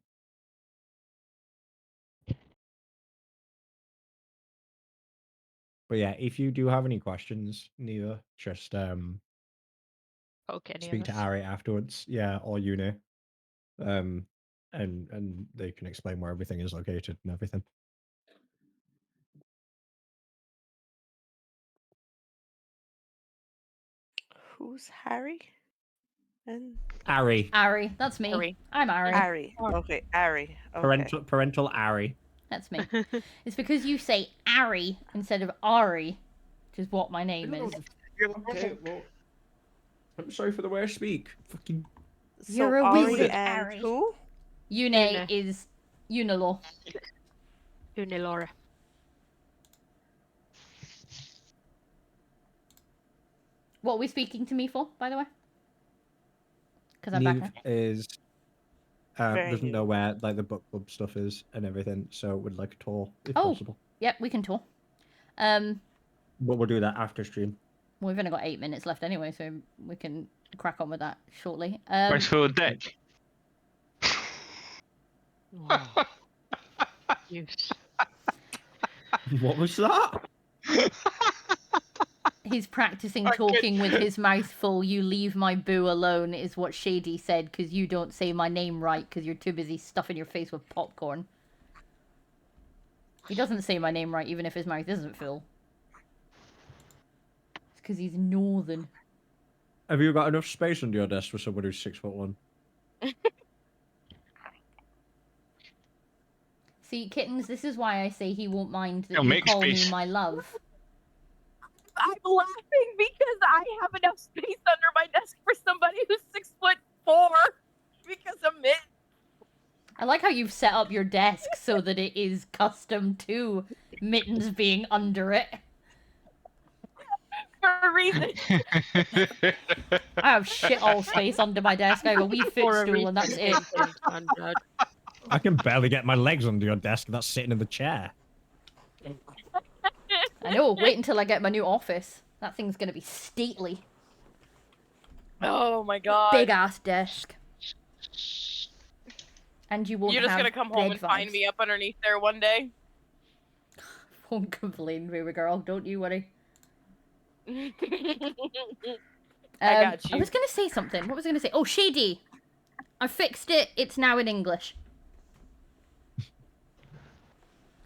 [SPEAKER 1] But yeah, if you do have any questions, neither just
[SPEAKER 3] Okay,
[SPEAKER 1] speak to Ari afterwards, yeah, or Uni, and they can explain where everything is located and everything.
[SPEAKER 10] Who's Harry? And
[SPEAKER 1] Ari,
[SPEAKER 2] Ari, that's me.
[SPEAKER 8] Ari.
[SPEAKER 2] I'm Ari.
[SPEAKER 10] Ari. Okay, Ari. Okay.
[SPEAKER 1] parental Ari.
[SPEAKER 2] That's me. It's because you say Ari instead of Ari, which is what my name is.
[SPEAKER 1] Okay, well, I'm sorry for the way I speak. Fucking.
[SPEAKER 2] You're a
[SPEAKER 10] Ari
[SPEAKER 2] wizard,
[SPEAKER 10] and
[SPEAKER 2] Ari.
[SPEAKER 10] who?
[SPEAKER 2] Une is Unilor.
[SPEAKER 3] Unilora.
[SPEAKER 2] What are we speaking to me for, by the way? Because I'm back
[SPEAKER 1] Neve
[SPEAKER 2] now.
[SPEAKER 1] is
[SPEAKER 10] Very
[SPEAKER 1] doesn't
[SPEAKER 10] new.
[SPEAKER 1] know where like the book club stuff is and everything, so would like a tour if
[SPEAKER 2] Oh.
[SPEAKER 1] possible.
[SPEAKER 2] Yep, we can tour.
[SPEAKER 1] But we'll do that after stream.
[SPEAKER 2] Well, we've only got 8 minutes left anyway, so we can crack on with that shortly.
[SPEAKER 6] Thanks for the dick.
[SPEAKER 3] Use.
[SPEAKER 1] What was that?
[SPEAKER 2] He's practicing talking with his mouth full. You leave my boo alone is what Shady said, because you don't say my name right because you're too busy stuffing your face with popcorn. He doesn't say my name right even if his mouth isn't full. It's because he's northern.
[SPEAKER 1] Have you got enough space under your desk for someone who's 6'1"?
[SPEAKER 2] See, kittens, this is why I say he won't mind that
[SPEAKER 6] He'll
[SPEAKER 2] you
[SPEAKER 6] make
[SPEAKER 2] call
[SPEAKER 6] space.
[SPEAKER 2] me my love.
[SPEAKER 8] I'm laughing because I have enough space under my desk for somebody who's 6'4" because of it.
[SPEAKER 2] I like how you've set up your desk so that it is custom to Mittens being under it.
[SPEAKER 8] For a reason.
[SPEAKER 2] I have shit all space under my desk. I have a wee footstool and that's it.
[SPEAKER 1] I can barely get my legs under your desk. That's sitting in the chair.
[SPEAKER 2] I know, wait until I get my new office. That thing's gonna be stately.
[SPEAKER 8] Oh my god.
[SPEAKER 2] Big ass desk. And you won't
[SPEAKER 8] You're just
[SPEAKER 2] have
[SPEAKER 8] gonna come home
[SPEAKER 2] bed
[SPEAKER 8] and find
[SPEAKER 2] vibes.
[SPEAKER 8] me up underneath there one day?
[SPEAKER 2] Won't complain, baby girl. Don't you worry.
[SPEAKER 8] I got you.
[SPEAKER 2] I was gonna say something. What was I gonna say? Oh, Shady! I fixed it. It's now in English.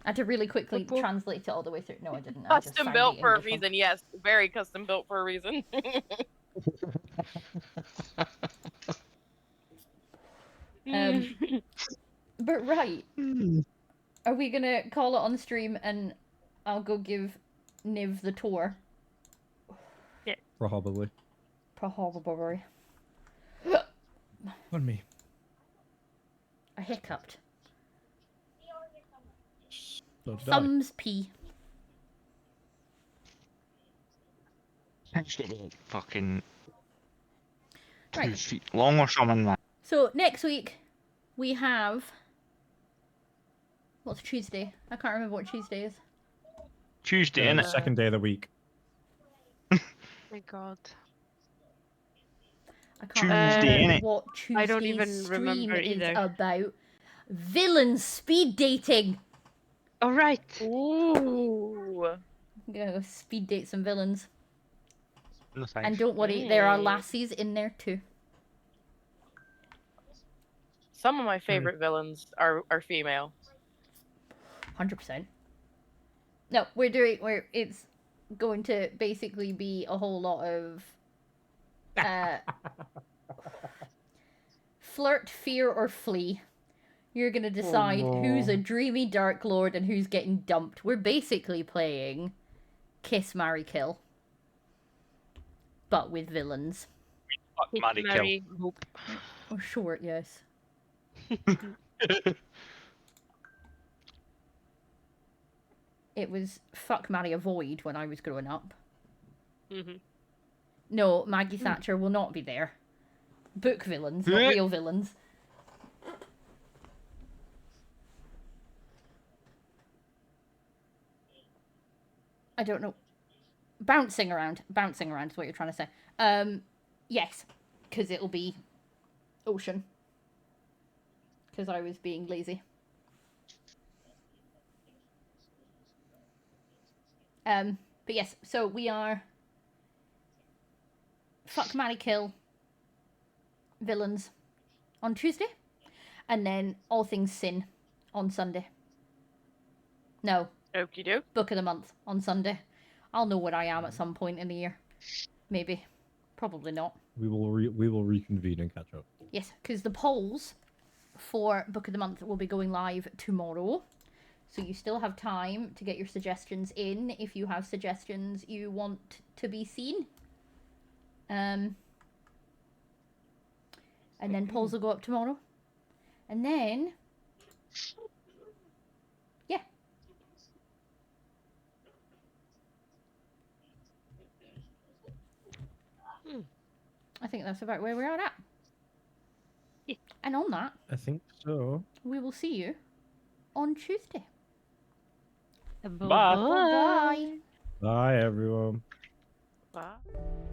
[SPEAKER 2] I had to really quickly translate it all the way through. No, I didn't. I just
[SPEAKER 8] Custom
[SPEAKER 2] found
[SPEAKER 8] built
[SPEAKER 2] the
[SPEAKER 8] for a
[SPEAKER 2] English one.
[SPEAKER 8] reason, yes. Very custom built for a reason.
[SPEAKER 2] But right. Are we gonna call it on stream and I'll go give Niv the tour?
[SPEAKER 3] Yeah.
[SPEAKER 1] Probably.
[SPEAKER 2] Probably.
[SPEAKER 1] On me.
[SPEAKER 2] I hiccuped.
[SPEAKER 1] So did I.
[SPEAKER 2] Thumbs P.
[SPEAKER 6] Fucking 2
[SPEAKER 2] Right.
[SPEAKER 6] feet long or something like that.
[SPEAKER 2] So next week we have what's Tuesday? I can't remember what Tuesday is.
[SPEAKER 6] Tuesday,
[SPEAKER 1] The
[SPEAKER 6] innit?
[SPEAKER 1] second day of the week.
[SPEAKER 3] My god.
[SPEAKER 2] I can't
[SPEAKER 6] Tuesday,
[SPEAKER 2] remember
[SPEAKER 6] innit?
[SPEAKER 2] what Tuesday's
[SPEAKER 3] I don't even
[SPEAKER 2] stream
[SPEAKER 3] remember
[SPEAKER 2] is
[SPEAKER 3] either.
[SPEAKER 2] about. Villain speed dating.
[SPEAKER 3] All right.
[SPEAKER 8] Ooh.
[SPEAKER 2] I'm gonna go speed date some villains.
[SPEAKER 6] No thanks.
[SPEAKER 2] And don't worry, there are lassies in there too.
[SPEAKER 8] Some of my favorite villains are female.
[SPEAKER 2] 100%. No, it's going to basically be a whole lot of flirt, fear, or flee. You're gonna decide who's a dreamy Dark Lord and who's getting dumped. We're basically playing Kiss, Marry, Kill. But with villains.
[SPEAKER 6] Fuck, marry, kill.
[SPEAKER 3] Hope.
[SPEAKER 2] Or short, yes. It was fuck, marry, avoid when I was growing up. No, Maggie Thatcher will not be there. Book villains, not real villains. I don't know. Bouncing around is what you're trying to say. Yes, because it'll be Ocean. Because I was being lazy. But yes, so we are fuck, marry, kill villains on Tuesday, and then all things sin on Sunday. No,
[SPEAKER 8] Okie doke.
[SPEAKER 2] book of the month on Sunday. I'll know what I am at some point in the year. Maybe. Probably not.
[SPEAKER 1] We will reconvene and catch up.
[SPEAKER 2] Yes, because the polls for book of the month will be going live tomorrow. So you still have time to get your suggestions in if you have suggestions you want to be seen. And then polls will go up tomorrow. And then... yeah. I think that's about where we are at.
[SPEAKER 3] Yeah.
[SPEAKER 2] And on that...
[SPEAKER 1] I think so.
[SPEAKER 2] we will see you on Tuesday.
[SPEAKER 3] Bye.
[SPEAKER 2] Bye.
[SPEAKER 1] Bye, everyone.
[SPEAKER 8] Bye.